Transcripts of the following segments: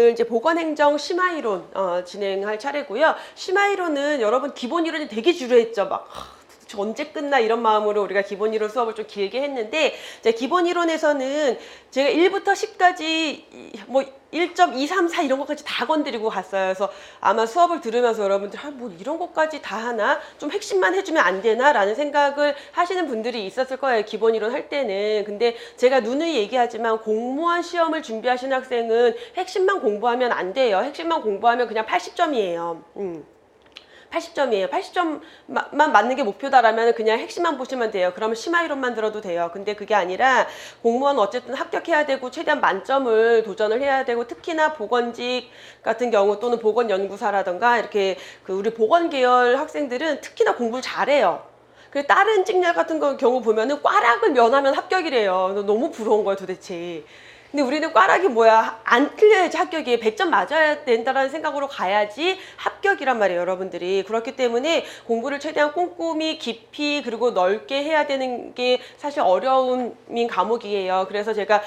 오늘 이제 보건행정 심화이론 진행할 차례고요. 심화이론은 여러분 기본 이론이 되게 지루했죠. 막 도대체 언제 끝나 이런 마음으로 우리가 기본 이론 수업을 좀 길게 했는데, 이제 기본 이론에서는 제가 1부터 10까지 뭐 1.234 이런 것까지 다 건드리고 갔어요. 그래서 아마 수업을 들으면서 여러분들 뭐 이런 것까지 다 하나? 좀 핵심만 해주면 안 되나? 라는 생각을 하시는 분들이 있었을 거예요. 기본 이론 할 때는. 근데 제가 누누이 얘기하지만 공무원 시험을 준비하시는 학생은 핵심만 공부하면 안 돼요. 핵심만 공부하면 그냥 80점이에요. 80점이에요. 80점만 맞는 게 목표다라면 그냥 핵심만 보시면 돼요. 그러면 심화이론만 들어도 돼요. 근데 그게 아니라 공무원 어쨌든 합격해야 되고 최대한 만점을 도전을 해야 되고, 특히나 보건직 같은 경우 또는 보건연구사라던가 이렇게 우리 보건 계열 학생들은 특히나 공부를 잘해요. 그 다른 직렬 같은 경우 보면은 꽈락을 면하면 합격이래요. 너무 부러운 거예요, 도대체. 근데 우리는 꽈락이 뭐야? 안 틀려야지 합격이에요. 100점 맞아야 된다는 생각으로 가야지 합격이란 말이에요, 여러분들이. 그렇기 때문에 공부를 최대한 꼼꼼히 깊이 그리고 넓게 해야 되는 게 사실 어려움인 과목이에요. 그래서 제가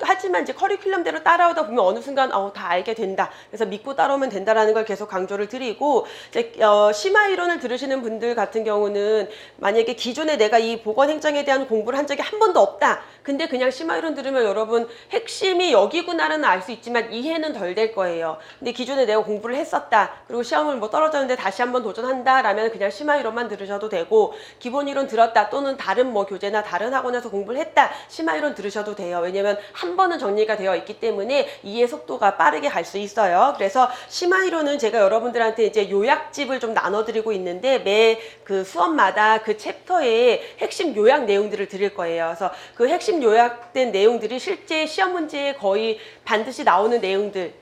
하지만 이제 커리큘럼대로 따라오다 보면 어느 순간 다 알게 된다. 그래서 믿고 따라오면 된다라는 걸 계속 강조를 드리고, 이제 심화 이론을 들으시는 분들 같은 경우는 만약에 기존에 내가 이 보건행정에 대한 공부를 한 적이 한 번도 없다. 근데 그냥 심화 이론 들으면 여러분 핵심이 여기구나는 알 수 있지만 이해는 덜 될 거예요. 근데 기존에 내가 공부를 했었다. 그리고 시험을 뭐 떨어졌는데 다시 한번 도전한다. 라면 그냥 심화 이론만 들으셔도 되고, 기본 이론 들었다 또는 다른 뭐 교재나 다른 학원에서 공부를 했다. 심화 이론 들으셔도 돼요. 왜냐면 한 번은 정리가 되어 있기 때문에 이해 속도가 빠르게 갈 수 있어요. 그래서 심화 이론은 제가 여러분들한테 이제 요약집을 좀 나눠드리고 있는데, 매 그 수업마다 그 챕터의 핵심 요약 내용들을 드릴 거예요. 그래서 그 핵심 요약된 내용들이 실제 시험 문제에 거의 반드시 나오는 내용들로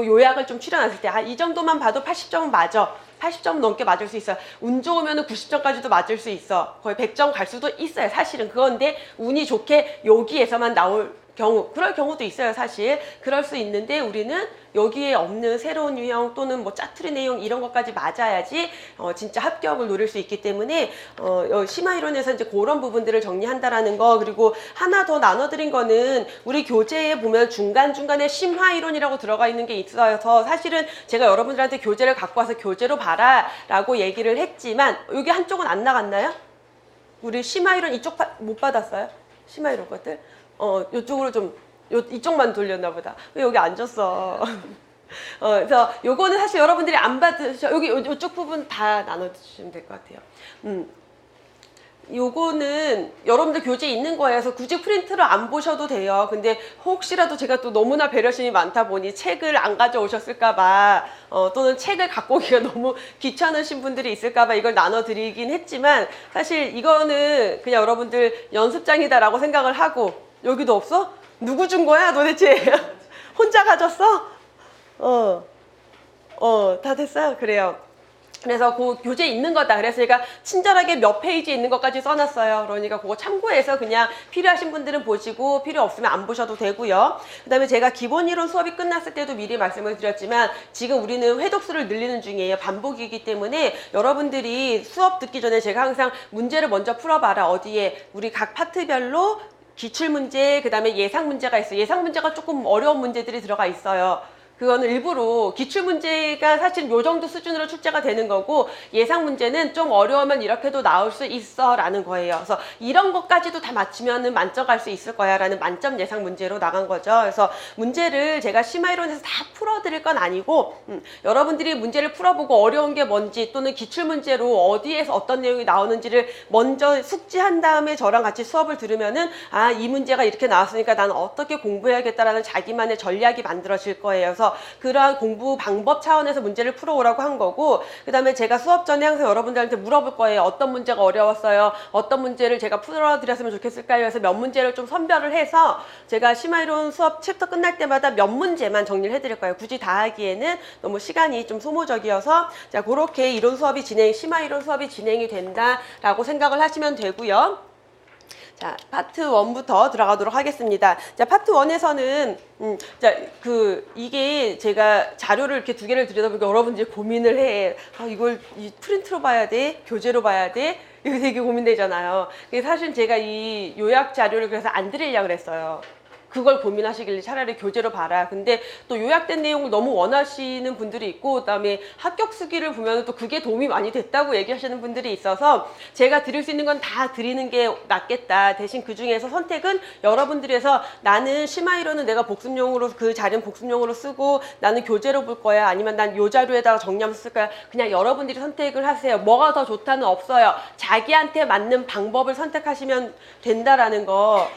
요약을 좀 추려놨을 때, 이 정도만 봐도 80점은 맞아. 80점 넘게 맞을 수 있어요. 운 좋으면 90점까지도 맞을 수 있어. 거의 100점 갈 수도 있어요. 사실은 그건데 운이 좋게 여기에서만 나올 경우, 그럴 경우도 있어요. 사실 그럴 수 있는데, 우리는 여기에 없는 새로운 유형 또는 뭐 짜투리 내용 이런 것까지 맞아야지 진짜 합격을 노릴 수 있기 때문에 심화 이론에서 이제 그런 부분들을 정리한다라는 거. 그리고 하나 더 나눠드린 거는 우리 교재에 보면 중간중간에 심화 이론이라고 들어가 있는 게 있어서, 사실은 제가 여러분들한테 교재를 갖고 와서 교재로 봐라 라고 얘기를 했지만, 여기 한쪽은 안 나갔나요? 우리 심화 이론 이쪽 못 받았어요? 심화 이론 것들? 이쪽으로 좀 이쪽만 돌렸나 보다. 왜 여기 앉았어? 그래서 요거는 사실 여러분들이 안 받으셔. 여기 이쪽 부분 다 나눠주시면 될 것 같아요. 요거는 여러분들 교재에 있는 거예요. 그래서 굳이 프린트를 안 보셔도 돼요. 근데 혹시라도 제가 또 너무나 배려심이 많다 보니 책을 안 가져오셨을까봐, 또는 책을 갖고 오기가 너무 귀찮으신 분들이 있을까봐 이걸 나눠드리긴 했지만, 사실 이거는 그냥 여러분들 연습장이다라고 생각을 하고. 여기도 없어? 누구 준 거야 도대체? 혼자 가졌어? 다 됐어요? 그래요. 그래서 그 교재에 있는 거다. 그래서 제가 친절하게 몇 페이지에 있는 것까지 써놨어요. 그러니까 그거 참고해서 그냥 필요하신 분들은 보시고, 필요 없으면 안 보셔도 되고요. 그 다음에 제가 기본 이론 수업이 끝났을 때도 미리 말씀을 드렸지만, 지금 우리는 회독수를 늘리는 중이에요. 반복이기 때문에 여러분들이 수업 듣기 전에 제가 항상 문제를 먼저 풀어봐라. 어디에 우리 각 파트별로 기출문제, 그 다음에 예상문제가 있어요. 예상문제가 조금 어려운 문제들이 들어가 있어요. 그거는 일부러 기출문제가 사실 요 정도 수준으로 출제가 되는 거고, 예상문제는 좀 어려우면 이렇게도 나올 수 있어 라는 거예요. 그래서 이런 것까지도 다 맞추면 만점 갈 수 있을 거야 라는 만점 예상문제로 나간 거죠. 그래서 문제를 제가 심화이론에서 다 풀어드릴 건 아니고, 여러분들이 문제를 풀어보고 어려운 게 뭔지 또는 기출문제로 어디에서 어떤 내용이 나오는지를 먼저 숙지한 다음에 저랑 같이 수업을 들으면은, 이 문제가 이렇게 나왔으니까 나는 어떻게 공부해야겠다라는 자기만의 전략이 만들어질 거예요. 그래서 그러한 공부 방법 차원에서 문제를 풀어오라고 한 거고, 그 다음에 제가 수업 전에 항상 여러분들한테 물어볼 거예요. 어떤 문제가 어려웠어요? 어떤 문제를 제가 풀어드렸으면 좋겠을까요? 그래서 몇 문제를 좀 선별을 해서 제가 심화이론 수업 챕터 끝날 때마다 몇 문제만 정리를 해드릴 거예요. 굳이 다 하기에는 너무 시간이 좀 소모적이어서, 자, 그렇게 이론 수업이 심화이론 수업이 진행이 된다라고 생각을 하시면 되고요. 자, 파트 1부터 들어가도록 하겠습니다. 자, 파트 1에서는, 이게 제가 자료를 이렇게 두 개를 들여다보니까 여러분들이 고민을 해. 이걸 프린트로 봐야 돼? 교재로 봐야 돼? 이거 되게 고민되잖아요. 사실 제가 이 요약 자료를 그래서 안 드리려고 그랬어요. 그걸 고민하시길래 차라리 교재로 봐라. 근데 또 요약된 내용을 너무 원하시는 분들이 있고, 그다음에 합격 수기를 보면 또 그게 도움이 많이 됐다고 얘기하시는 분들이 있어서 제가 드릴 수 있는 건 다 드리는 게 낫겠다. 대신 그 중에서 선택은 여러분들이 해서 나는 심화이론은 내가 복습용으로 그 자료는 복습용으로 쓰고 나는 교재로 볼 거야. 아니면 난 요 자료에다가 정리하면서 쓸 거야. 그냥 여러분들이 선택을 하세요. 뭐가 더 좋다는 없어요. 자기한테 맞는 방법을 선택하시면 된다라는 거.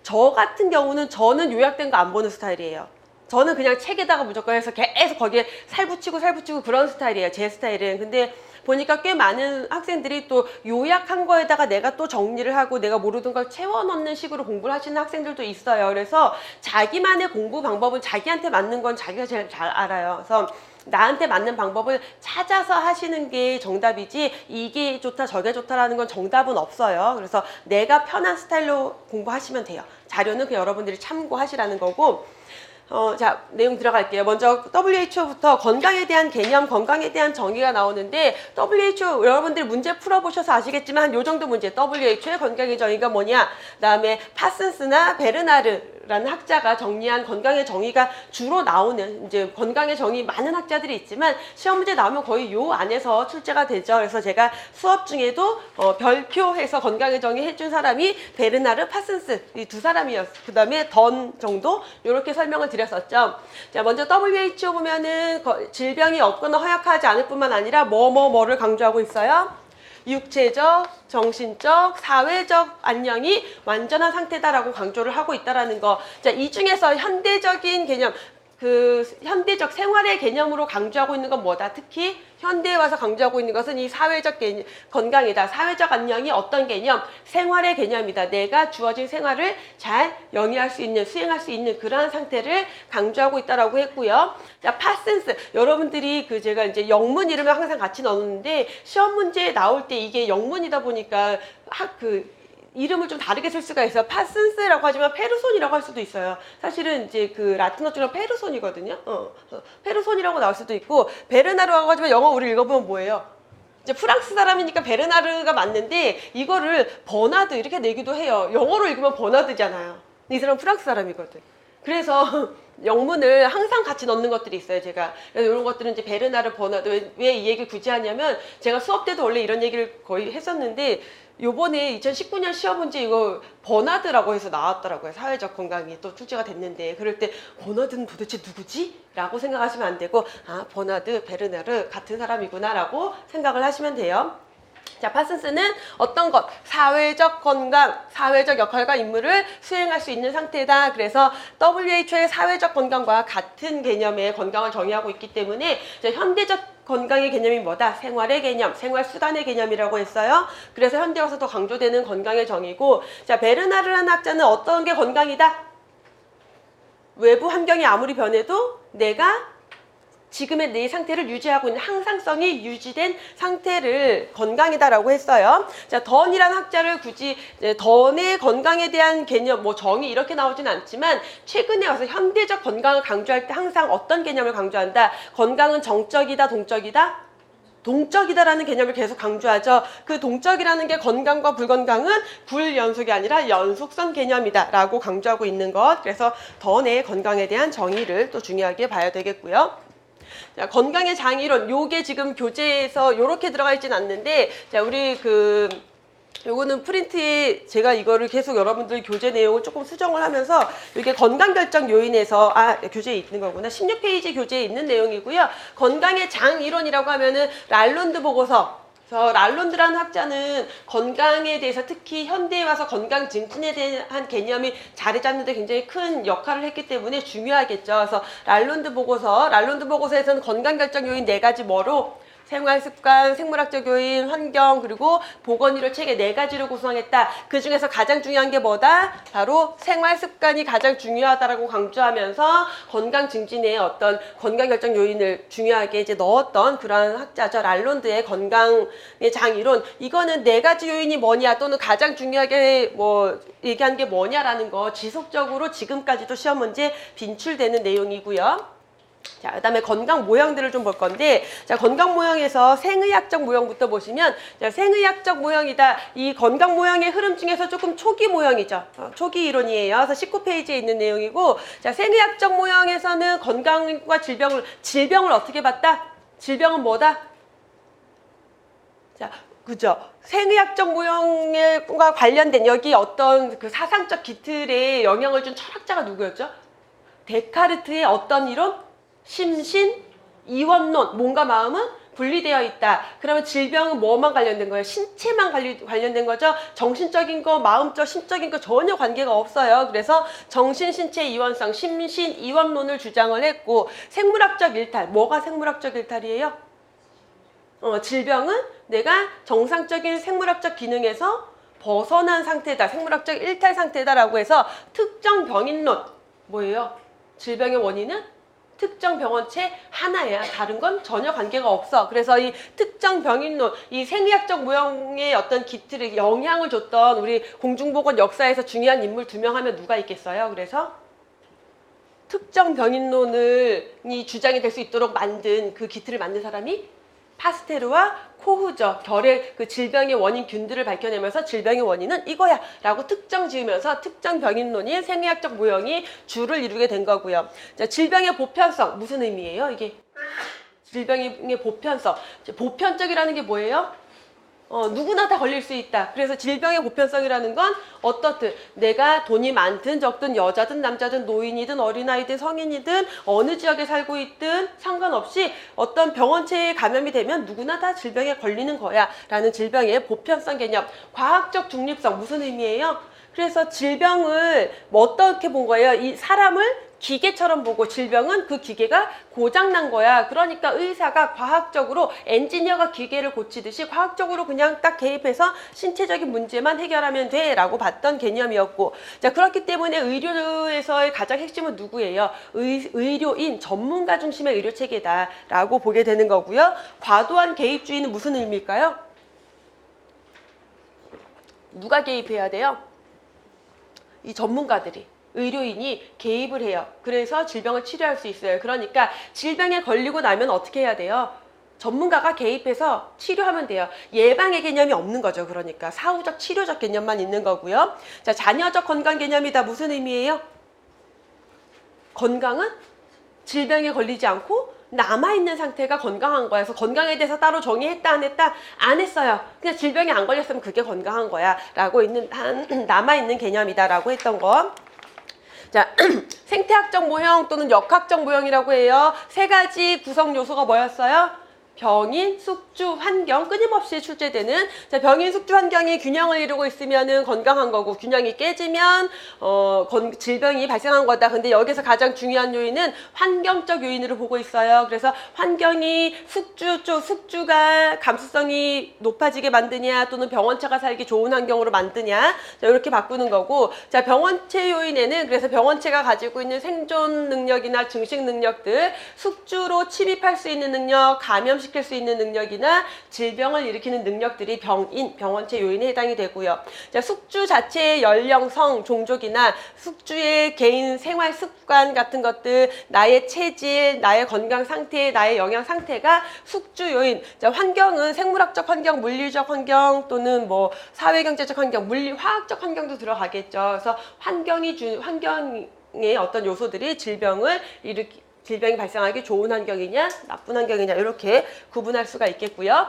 저 같은 경우는 저는 요약된 거 안 보는 스타일이에요. 저는 그냥 책에다가 무조건 해서 계속 거기에 살 붙이고 그런 스타일이에요. 제 스타일은. 근데 보니까 꽤 많은 학생들이 또 요약한 거에다가 내가 또 정리를 하고 내가 모르던 걸 채워 넣는 식으로 공부를 하시는 학생들도 있어요. 그래서 자기만의 공부 방법은 자기한테 맞는 건 자기가 제일 잘 알아요. 그래서 나한테 맞는 방법을 찾아서 하시는 게 정답이지 이게 좋다 저게 좋다라는 건 정답은 없어요. 그래서 내가 편한 스타일로 공부하시면 돼요. 자료는 그냥 여러분들이 참고하시라는 거고. 자, 내용 들어갈게요. 먼저 WHO부터 건강에 대한 개념, 건강에 대한 정의가 나오는데 WHO 여러분들이 문제 풀어보셔서 아시겠지만 요 정도 문제 WHO의 건강의 정의가 뭐냐, 그 다음에 파슨스나 베르나르라는 학자가 정리한 건강의 정의가 주로 나오는 이제 건강의 정의 많은 학자들이 있지만 시험 문제 나오면 거의 요 안에서 출제가 되죠. 그래서 제가 수업 중에도 별표해서 건강의 정의 해준 사람이 베르나르, 파슨스 이 두 사람이었어요. 그 다음에 던 정도 이렇게 설명을 드렸었죠. 자, 먼저 WHO 보면은 질병이 없거나 허약하지 않을 뿐만 아니라 뭐를 강조하고 있어요. 육체적, 정신적, 사회적 안녕이 완전한 상태다라고 강조를 하고 있다라는 거. 자, 이 중에서 현대적인 개념, 현대적 생활의 개념으로 강조하고 있는 건 뭐다? 특히 현대에 와서 강조하고 있는 것은 이 사회적 개념, 건강이다. 사회적 안녕이 어떤 개념? 생활의 개념이다. 내가 주어진 생활을 잘 영위할 수 있는, 수행할 수 있는 그러한 상태를 강조하고 있다라고 했고요. 자, 파슨스. 여러분들이 제가 이제 영문 이름을 항상 같이 넣었는데 시험 문제에 나올 때 이게 영문이다 보니까 이름을 좀 다르게 쓸 수가 있어요. 파슨스라고 하지만 페르손이라고 할 수도 있어요. 사실은 이제 라틴어 중에 페르손이거든요. 페르손이라고 나올 수도 있고, 베르나르라고 하지만 영어 우리 읽어보면 뭐예요? 이제 프랑스 사람이니까 베르나르가 맞는데 이거를 버나드 이렇게 내기도 해요. 영어로 읽으면 버나드잖아요. 이 사람은 프랑스 사람이거든. 그래서 영문을 항상 같이 넣는 것들이 있어요, 제가. 그래서 이런 것들은 이제 베르나르, 버나드. 왜 이 얘기를 굳이 하냐면, 제가 수업 때도 원래 이런 얘기를 거의 했었는데, 요번에 2019년 시험 문제 이거 버나드라고 해서 나왔더라고요. 사회적 건강이 또 출제가 됐는데, 그럴 때 버나드는 도대체 누구지? 라고 생각하시면 안 되고, 아, 버나드, 베르나르 같은 사람이구나 라고 생각을 하시면 돼요. 자, 파슨스는 어떤 것? 사회적 건강, 사회적 역할과 임무를 수행할 수 있는 상태다. 그래서 WHO의 사회적 건강과 같은 개념의 건강을 정의하고 있기 때문에 현대적 건강의 개념이 뭐다? 생활의 개념, 생활 수단의 개념이라고 했어요. 그래서 현대 와서 더 강조되는 건강의 정의고, 자, 베르나르라는 학자는 어떤 게 건강이다? 외부 환경이 아무리 변해도 내가 지금의 내 상태를 유지하고 있는 항상성이 유지된 상태를 건강이다라고 했어요. 자, 던이라는 학자를 굳이 던의 건강에 대한 개념, 정의 이렇게 나오진 않지만 최근에 와서 현대적 건강을 강조할 때 항상 어떤 개념을 강조한다? 건강은 정적이다, 동적이다? 동적이다라는 개념을 계속 강조하죠. 그 동적이라는 게 건강과 불건강은 불연속이 아니라 연속성 개념이다 라고 강조하고 있는 것. 그래서 던의 건강에 대한 정의를 또 중요하게 봐야 되겠고요. 자, 건강의 장이론, 요게 지금 교재에서 요렇게 들어가 있진 않는데, 자, 우리 요거는 프린트에 제가 이거를 계속 여러분들 교재 내용을 조금 수정을 하면서 이게 건강 결정 요인에서 교재에 있는 거구나. 16페이지 교재에 있는 내용이고요. 건강의 장이론이라고 하면은 랄론드 보고서. 랄론드라는 학자는 건강에 대해서 특히 현대에 와서 건강 증진에 대한 개념이 자리 잡는 데 굉장히 큰 역할을 했기 때문에 중요하겠죠. 그래서 랄론드 보고서에서는 건강 결정 요인 4가지 뭐로? 생활 습관, 생물학적 요인, 환경, 그리고 보건의료 체계 4가지로 구성했다. 그 중에서 가장 중요한 게 뭐다? 바로 생활 습관이 가장 중요하다라고 강조하면서 건강 증진에 어떤 건강 결정 요인을 중요하게 이제 넣었던 그러한 학자죠. 랄론드의 건강의 장이론. 이거는 4가지 요인이 뭐냐 또는 가장 중요하게 얘기한 게 뭐냐라는 거 지속적으로 지금까지도 시험 문제 빈출되는 내용이고요. 자, 그다음에 건강 모형들을 좀 볼 건데, 자, 건강 모형에서 생의학적 모형부터 보시면, 자, 생의학적 모형이다. 이 건강 모형의 흐름 중에서 조금 초기 모형이죠. 초기 이론이에요. 그래서 19페이지에 있는 내용이고, 자, 생의학적 모형에서는 건강과 질병을 어떻게 봤다? 질병은 뭐다? 자, 그죠? 생의학적 모형과 관련된 여기 어떤 그 사상적 기틀에 영향을 준 철학자가 누구였죠? 데카르트의 어떤 이론? 심신, 이원론, 몸과 마음은 분리되어 있다. 그러면 질병은 뭐만 관련된 거예요? 신체만 관련된 거죠? 정신적인 거, 마음적, 심적인 거 전혀 관계가 없어요. 그래서 정신, 신체 이원성, 심신, 이원론을 주장을 했고, 생물학적 일탈, 뭐가 생물학적 일탈이에요? 질병은 내가 정상적인 생물학적 기능에서 벗어난 상태다. 생물학적 일탈 상태다라고 해서 특정 병인론, 뭐예요? 질병의 원인은 특정 병원체 하나야. 다른 건 전혀 관계가 없어. 그래서 이 특정 병인론, 이 생의학적 모형의 어떤 기틀에 영향을 줬던 우리 공중보건 역사에서 중요한 인물 2명 하면 누가 있겠어요? 그래서 특정 병인론이 주장이 될 수 있도록 만든 그 기틀을 만든 사람이 파스테르와 코흐죠. 결의 그 질병의 원인 균들을 밝혀내면서 질병의 원인은 이거야 라고 특정 지으면서 특정 병인론이 생의학적 모형이 주를 이루게 된 거고요. 자, 질병의 보편성 무슨 의미예요? 이게 질병의 보편성. 보편적이라는 게 뭐예요? 누구나 다 걸릴 수 있다. 그래서 질병의 보편성이라는 건 어떻든 내가 돈이 많든 적든 여자든 남자든 노인이든 어린아이든 성인이든 어느 지역에 살고 있든 상관없이 어떤 병원체에 감염이 되면 누구나 다 질병에 걸리는 거야 라는 질병의 보편성 개념. 과학적 중립성 무슨 의미예요? 그래서 질병을 뭐 어떻게 본 거예요? 이 사람을 기계처럼 보고 질병은 그 기계가 고장난 거야. 그러니까 의사가 과학적으로 엔지니어가 기계를 고치듯이 과학적으로 그냥 딱 개입해서 신체적인 문제만 해결하면 돼 라고 봤던 개념이었고, 자, 그렇기 때문에 의료에서의 가장 핵심은 누구예요? 의료인, 전문가 중심의 의료체계다 라고 보게 되는 거고요. 과도한 개입주의는 무슨 의미일까요? 누가 개입해야 돼요? 이 전문가들이. 의료인이 개입을 해요. 그래서 질병을 치료할 수 있어요. 그러니까 질병에 걸리고 나면 어떻게 해야 돼요? 전문가가 개입해서 치료하면 돼요. 예방의 개념이 없는 거죠. 그러니까 사후적 치료적 개념만 있는 거고요. 자, 자녀적 건강 개념이다. 무슨 의미예요? 건강은 질병에 걸리지 않고 남아있는 상태가 건강한 거야. 그래서 건강에 대해서 따로 정의했다 안 했다? 안 했어요. 그냥 질병에 안 걸렸으면 그게 건강한 거야 라고 있는 남아있는 개념이다 라고 했던 거. 자, 생태학적 모형 또는 역학적 모형이라고 해요. 3가지 구성 요소가 뭐였어요? 병인, 숙주, 환경 끊임없이 출제되는, 자, 병인, 숙주, 환경이 균형을 이루고 있으면은 건강한 거고, 균형이 깨지면 질병이 발생한 거다. 근데 여기서 가장 중요한 요인은 환경적 요인으로 보고 있어요. 그래서 환경이 숙주가 감수성이 높아지게 만드냐 또는 병원체가 살기 좋은 환경으로 만드냐, 자, 이렇게 바꾸는 거고, 자, 병원체 요인에는 그래서 병원체가 가지고 있는 생존 능력이나 증식 능력들, 숙주로 침입할 수 있는 능력, 감염시킬 수 있는 능력이나 질병을 일으키는 능력들이 병원체 요인에 해당이 되고요. 자, 숙주 자체의 연령, 성, 종족이나 숙주의 개인 생활 습관 같은 것들, 나의 체질, 나의 건강 상태, 나의 영양 상태가 숙주 요인. 자, 환경은 생물학적 환경, 물리적 환경 또는 뭐 사회경제적 환경, 화학적 환경도 들어가겠죠. 그래서 환경의 어떤 요소들이 질병이 발생하기 좋은 환경이냐 나쁜 환경이냐 이렇게 구분할 수가 있겠고요.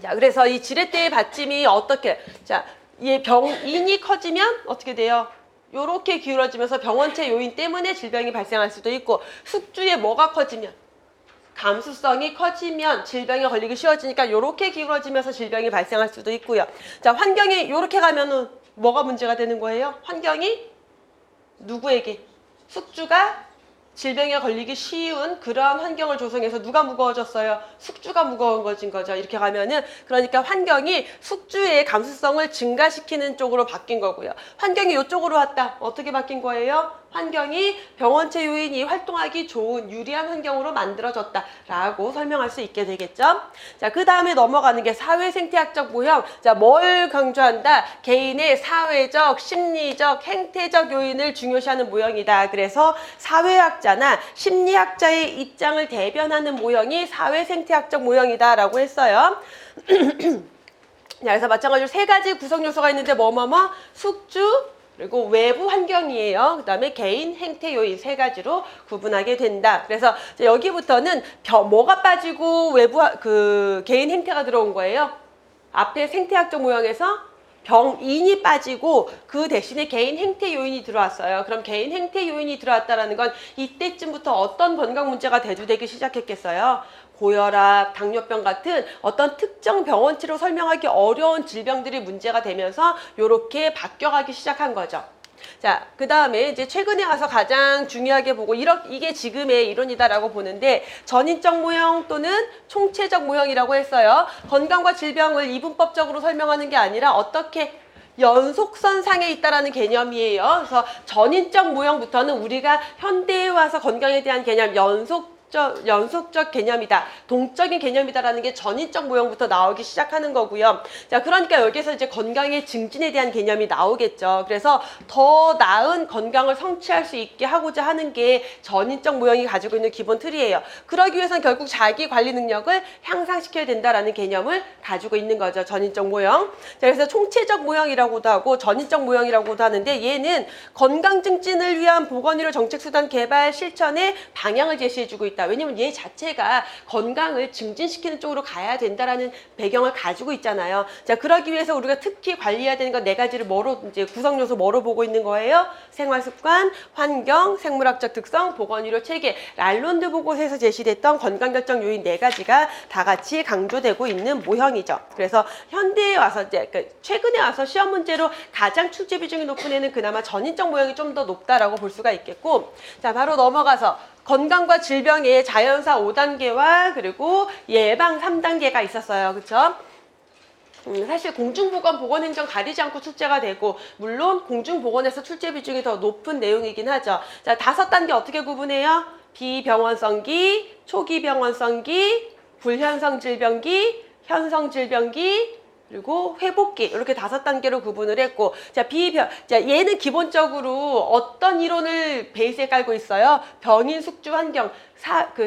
자, 그래서 이 지렛대의 받침이 어떻게, 자, 이 병인이 커지면 어떻게 돼요? 요렇게 기울어지면서 병원체 요인 때문에 질병이 발생할 수도 있고, 숙주의 뭐가 커지면, 감수성이 커지면 질병에 걸리기 쉬워지니까 요렇게 기울어지면서 질병이 발생할 수도 있고요. 자, 환경이 요렇게 가면은 뭐가 문제가 되는 거예요? 환경이 누구에게? 숙주가 질병에 걸리기 쉬운 그러한 환경을 조성해서 누가 무거워졌어요? 숙주가 무거워진 거죠. 이렇게 가면은, 그러니까 환경이 숙주의 감수성을 증가시키는 쪽으로 바뀐 거고요. 환경이 이쪽으로 왔다. 어떻게 바뀐 거예요? 환경이 병원체 요인이 활동하기 좋은 유리한 환경으로 만들어졌다라고 설명할 수 있게 되겠죠. 자, 그 다음에 넘어가는 게 사회생태학적 모형. 자, 뭘 강조한다? 개인의 사회적, 심리적, 행태적 요인을 중요시하는 모형이다. 그래서 사회학자나 심리학자의 입장을 대변하는 모형이 사회생태학적 모형이다라고 했어요. 자, 그래서 마찬가지로 세 가지 구성 요소가 있는데 숙주, 그리고 외부 환경이에요. 그 다음에 개인 행태 요인 세 가지로 구분하게 된다. 그래서 여기부터는 뭐가 빠지고 개인 행태가 들어온 거예요. 앞에 생태학적 모형에서 병인이 빠지고 그 대신에 개인 행태 요인이 들어왔어요. 그럼 개인 행태 요인이 들어왔다는 건 이때쯤부터 어떤 건강 문제가 대두되기 시작했겠어요. 고혈압, 당뇨병 같은 어떤 특정 병원치로 설명하기 어려운 질병들이 문제가 되면서 이렇게 바뀌어가기 시작한 거죠. 자, 그 다음에 이제 최근에 와서 가장 중요하게 보고 이게 지금의 이론이다라고 보는데 전인적 모형 또는 총체적 모형이라고 했어요. 건강과 질병을 이분법적으로 설명하는 게 아니라 어떻게 연속선상에 있다라는 개념이에요. 그래서 전인적 모형부터는 우리가 현대에 와서 건강에 대한 개념, 연속적 개념이다. 동적인 개념이다라는 게 전인적 모형부터 나오기 시작하는 거고요. 자, 그러니까 여기서 이제 건강의 증진에 대한 개념이 나오겠죠. 그래서 더 나은 건강을 성취할 수 있게 하고자 하는 게 전인적 모형이 가지고 있는 기본 틀이에요. 그러기 위해서는 결국 자기 관리 능력을 향상시켜야 된다라는 개념을 가지고 있는 거죠. 전인적 모형. 자, 그래서 총체적 모형이라고도 하고 전인적 모형이라고도 하는데 얘는 건강 증진을 위한 보건의료 정책수단 개발 실천의 방향을 제시해주고 있다. 왜냐면 얘 자체가 건강을 증진시키는 쪽으로 가야 된다라는 배경을 가지고 있잖아요. 자, 그러기 위해서 우리가 특히 관리해야 되는 건 네 가지를 이제 구성 요소 뭐로 보고 있는 거예요? 생활 습관, 환경, 생물학적 특성, 보건의료 체계, 랄론드 보고서에서 제시됐던 건강 결정 요인 네 가지가 다 같이 강조되고 있는 모형이죠. 그래서 현대에 와서 최근에 와서 시험 문제로 가장 출제 비중이 높은 애는 그나마 전인적 모형이 좀 더 높다라고 볼 수가 있겠고, 자, 바로 넘어가서 건강과 질병의 자연사 5단계와 그리고 예방 3단계가 있었어요. 그렇죠? 사실 공중보건, 보건행정 가리지 않고 출제가 되고 물론 공중보건에서 출제 비중이 더 높은 내용이긴 하죠. 자, 5단계 어떻게 구분해요? 비병원성기, 초기병원성기, 불현성 질병기, 현성 질병기, 그리고 회복기 이렇게 5단계로 구분을 했고, 자, 얘는 기본적으로 어떤 이론을 베이스에 깔고 있어요? 병인 숙주 환경,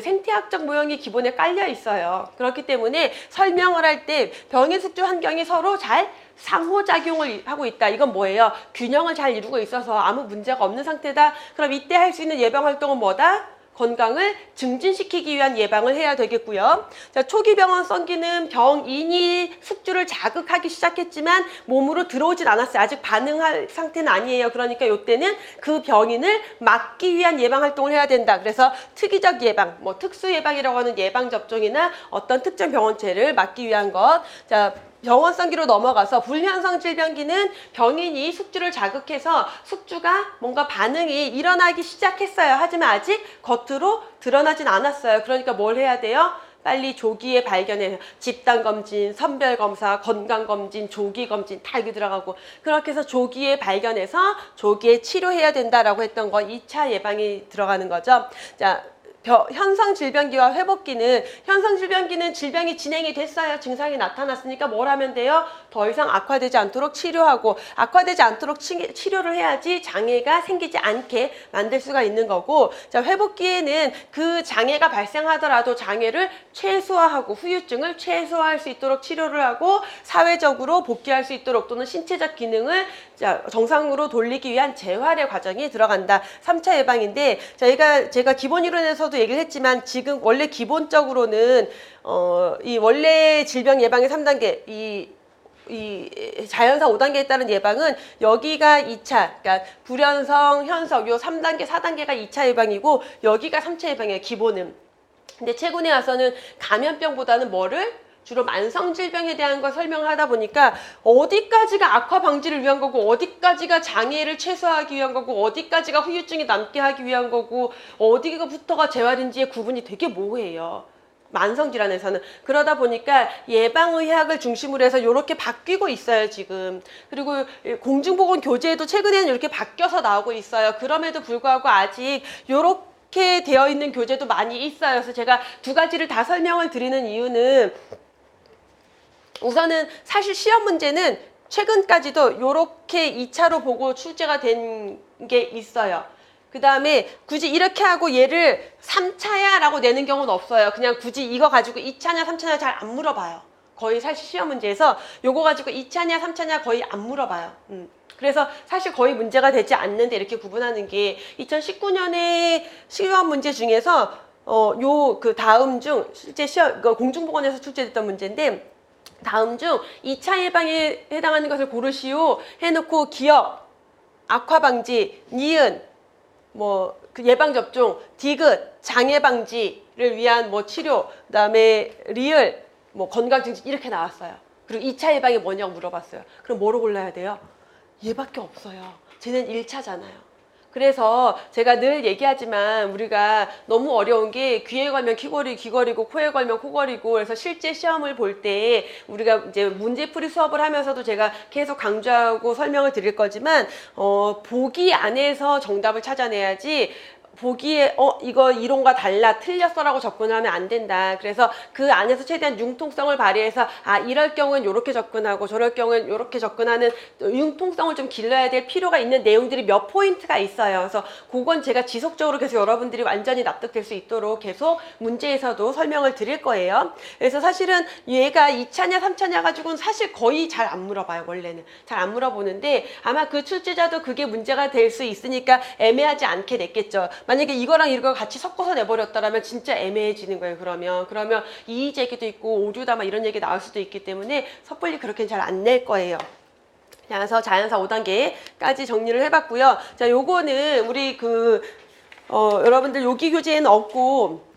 생태학적 모형이 기본에 깔려 있어요. 그렇기 때문에 설명을 할 때 병인 숙주 환경이 서로 잘 상호작용을 하고 있다. 이건 뭐예요? 균형을 잘 이루고 있어서 아무 문제가 없는 상태다. 그럼 이때 할 수 있는 예방 활동은 뭐다? 건강을 증진시키기 위한 예방을 해야 되겠고요. 자, 초기 병원성기는 병인이 숙주를 자극하기 시작했지만 몸으로 들어오진 않았어요. 아직 반응할 상태는 아니에요. 그러니까 이때는 그 병인을 막기 위한 예방 활동을 해야 된다. 그래서 특이적 예방, 특수 예방이라고 하는 예방 접종이나 어떤 특정 병원체를 막기 위한 것. 자, 병원성기로 넘어가서 불현성 질병기는 병인이 숙주를 자극해서 숙주가 뭔가 반응이 일어나기 시작했어요. 하지만 아직 겉으로 드러나진 않았어요. 그러니까 뭘 해야 돼요? 빨리 조기에 발견해서 집단검진, 선별검사, 건강검진, 조기검진 다 여기 들어가고, 그렇게 해서 조기에 발견해서 조기에 치료해야 된다라고 했던 거 2차 예방이 들어가는 거죠. 자, 현성 질병기와 회복기는, 현성 질병기는 질병이 진행이 됐어요. 증상이 나타났으니까 뭘 하면 돼요? 더 이상 악화되지 않도록 치료하고, 악화되지 않도록 치료를 해야지 장애가 생기지 않게 만들 수가 있는 거고, 자, 회복기에는 그 장애가 발생하더라도 장애를 최소화하고 후유증을 최소화할 수 있도록 치료를 하고 사회적으로 복귀할 수 있도록 또는 신체적 기능을 정상으로 돌리기 위한 재활의 과정이 들어간다. 3차 예방인데, 제가 기본 이론에서도 얘기를 했지만 지금 원래 기본적으로는 이 원래 질병 예방의 3단계 이 자연사 5단계에 따른 예방은 여기가 2차, 그러니까 불현성, 현성 요 3단계, 4단계가 2차 예방이고 여기가 3차 예방이에요. 기본은. 근데 최근에 와서는 감염병보다는 주로 만성질병에 대한 걸 설명하다 보니까 어디까지가 악화 방지를 위한 거고 어디까지가 장애를 최소화하기 위한 거고 어디까지가 후유증이 남게 하기 위한 거고 어디가부터가 재활인지의 구분이 되게 모호해요. 만성 질환에서는. 그러다 보니까 예방의학을 중심으로 해서 이렇게 바뀌고 있어요, 지금. 그리고 공중보건 교재에도 최근에는 이렇게 바뀌어서 나오고 있어요. 그럼에도 불구하고 아직 이렇게 되어 있는 교재도 많이 있어요. 그래서 제가 두 가지를 다 설명을 드리는 이유는 우선은 사실 시험 문제는 최근까지도 이렇게 2차로 보고 출제가 된 게 있어요. 그 다음에 굳이 이렇게 하고 얘를 3차야 라고 내는 경우는 없어요. 그냥 굳이 이거 가지고 2차냐 3차냐 잘 안 물어봐요. 거의 사실 시험 문제에서 요거 가지고 2차냐 3차냐 거의 안 물어봐요. 그래서 사실 거의 문제가 되지 않는데 이렇게 구분하는 게 2019년에 시험 문제 중에서 요 그 다음 중 실제 시험 공중보건에서 출제됐던 문제인데 다음 중 2차 예방에 해당하는 것을 고르시오 해놓고 기억, 악화방지, 니은, 그 예방접종, 디귿, 장애방지를 위한 치료, 그 다음에 리을, 건강증진 이렇게 나왔어요. 그리고 2차 예방이 뭐냐고 물어봤어요. 그럼 뭐로 골라야 돼요? 얘밖에 없어요. 쟤는 1차잖아요. 그래서 제가 늘 얘기하지만 우리가 너무 어려운 게 귀에 걸면 귀걸이고 코에 걸면 코걸이고 그래서 실제 시험을 볼 때 우리가 이제 문제풀이 수업을 하면서도 제가 계속 강조하고 설명을 드릴 거지만 보기 안에서 정답을 찾아내야지 보기에 이거 이론과 달라 틀렸어라고 접근을 하면 안 된다. 그래서 그 안에서 최대한 융통성을 발휘해서 이럴 경우는 이렇게 접근하고 저럴 경우는 이렇게 접근하는 융통성을 좀 길러야 될 필요가 있는 내용들이 몇 포인트가 있어요. 그래서 그건 제가 지속적으로 계속 여러분들이 완전히 납득될 수 있도록 계속 문제에서도 설명을 드릴 거예요. 그래서 사실은 얘가 2차냐 3차냐 가지고는 사실 거의 잘 안 물어봐요. 원래는 잘 안 물어보는데 아마 그 출제자도 그게 문제가 될 수 있으니까 애매하지 않게 냈겠죠. 만약에 이거랑 이거 같이 섞어서 내버렸다라면 진짜 애매해지는 거예요. 그러면 이의제기도 있고 오류다 이런 얘기 나올 수도 있기 때문에 섣불리 그렇게는 잘 안 낼 거예요. 그래서 자연사 5단계까지 정리를 해봤고요. 자, 요거는 우리 여러분들 요기 교재에는 없고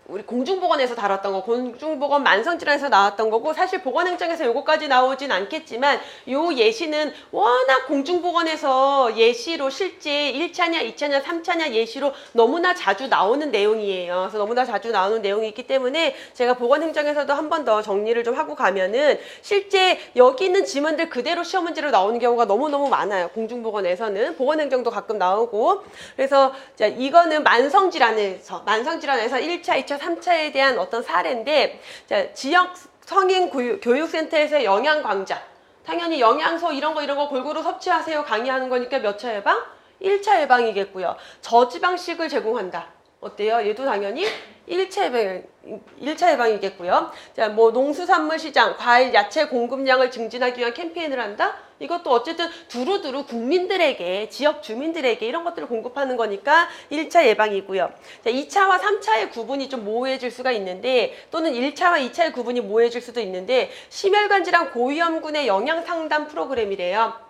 우리 공중보건에서 다뤘던 거, 공중보건 만성질환에서 나왔던 거고 사실 보건행정에서 요거까지 나오진 않겠지만 요 예시는 워낙 공중보건에서 예시로 실제 1차냐 2차냐 3차냐 예시로 너무나 자주 나오는 내용이에요. 그래서 너무나 자주 나오는 내용이 있기 때문에 제가 보건행정에서도 한 번 더 정리를 좀 하고 가면은 실제 여기 있는 지문들 그대로 시험 문제로 나오는 경우가 너무너무 많아요. 공중보건에서는 보건행정도 가끔 나오고 그래서 자, 이거는 만성질환에서 1차 2차 3차에 대한 어떤 사례인데 자, 지역 성인 교육센터에서 영양 강좌 당연히 영양소 이런 거 골고루 섭취하세요 강의하는 거니까 몇 차 예방? 1차 예방이겠고요. 저지방식을 제공한다. 어때요? 얘도 당연히 1차 예방이겠고요. 자, 농수산물 시장, 과일, 야채 공급량을 증진하기 위한 캠페인을 한다? 이것도 어쨌든 두루두루 국민들에게, 지역 주민들에게 이런 것들을 공급하는 거니까 1차 예방이고요. 자, 2차와 3차의 구분이 좀 모호해질 수가 있는데 또는 1차와 2차의 구분이 모호해질 수도 있는데 심혈관 질환 고위험군의 영양 상담 프로그램이래요.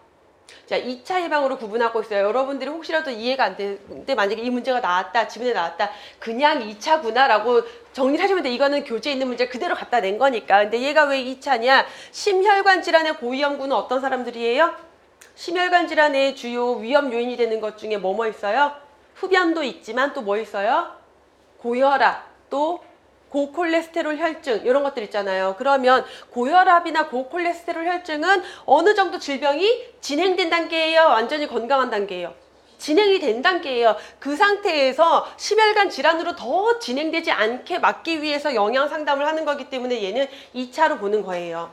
자, 2차 예방으로 구분하고 있어요. 여러분들이 혹시라도 이해가 안 되는데 만약에 이 문제가 나왔다, 지문에 나왔다, 그냥 2차구나 라고 정리를 하시면 돼. 이거는 교재에 있는 문제 그대로 갖다 낸 거니까. 근데 얘가 왜 2차냐? 심혈관 질환의 고위험군은 어떤 사람들이에요? 심혈관 질환의 주요 위험 요인이 되는 것 중에 뭐 있어요? 흡연도 있지만 또 뭐 있어요? 고혈압, 또 고콜레스테롤 혈증 이런 것들 있잖아요. 그러면 고혈압이나 고콜레스테롤 혈증은 어느 정도 질병이 진행된 단계예요? 완전히 건강한 단계예요? 진행이 된 단계예요. 그 상태에서 심혈관 질환으로 더 진행되지 않게 막기 위해서 영양 상담을 하는 거기 때문에 얘는 2차로 보는 거예요.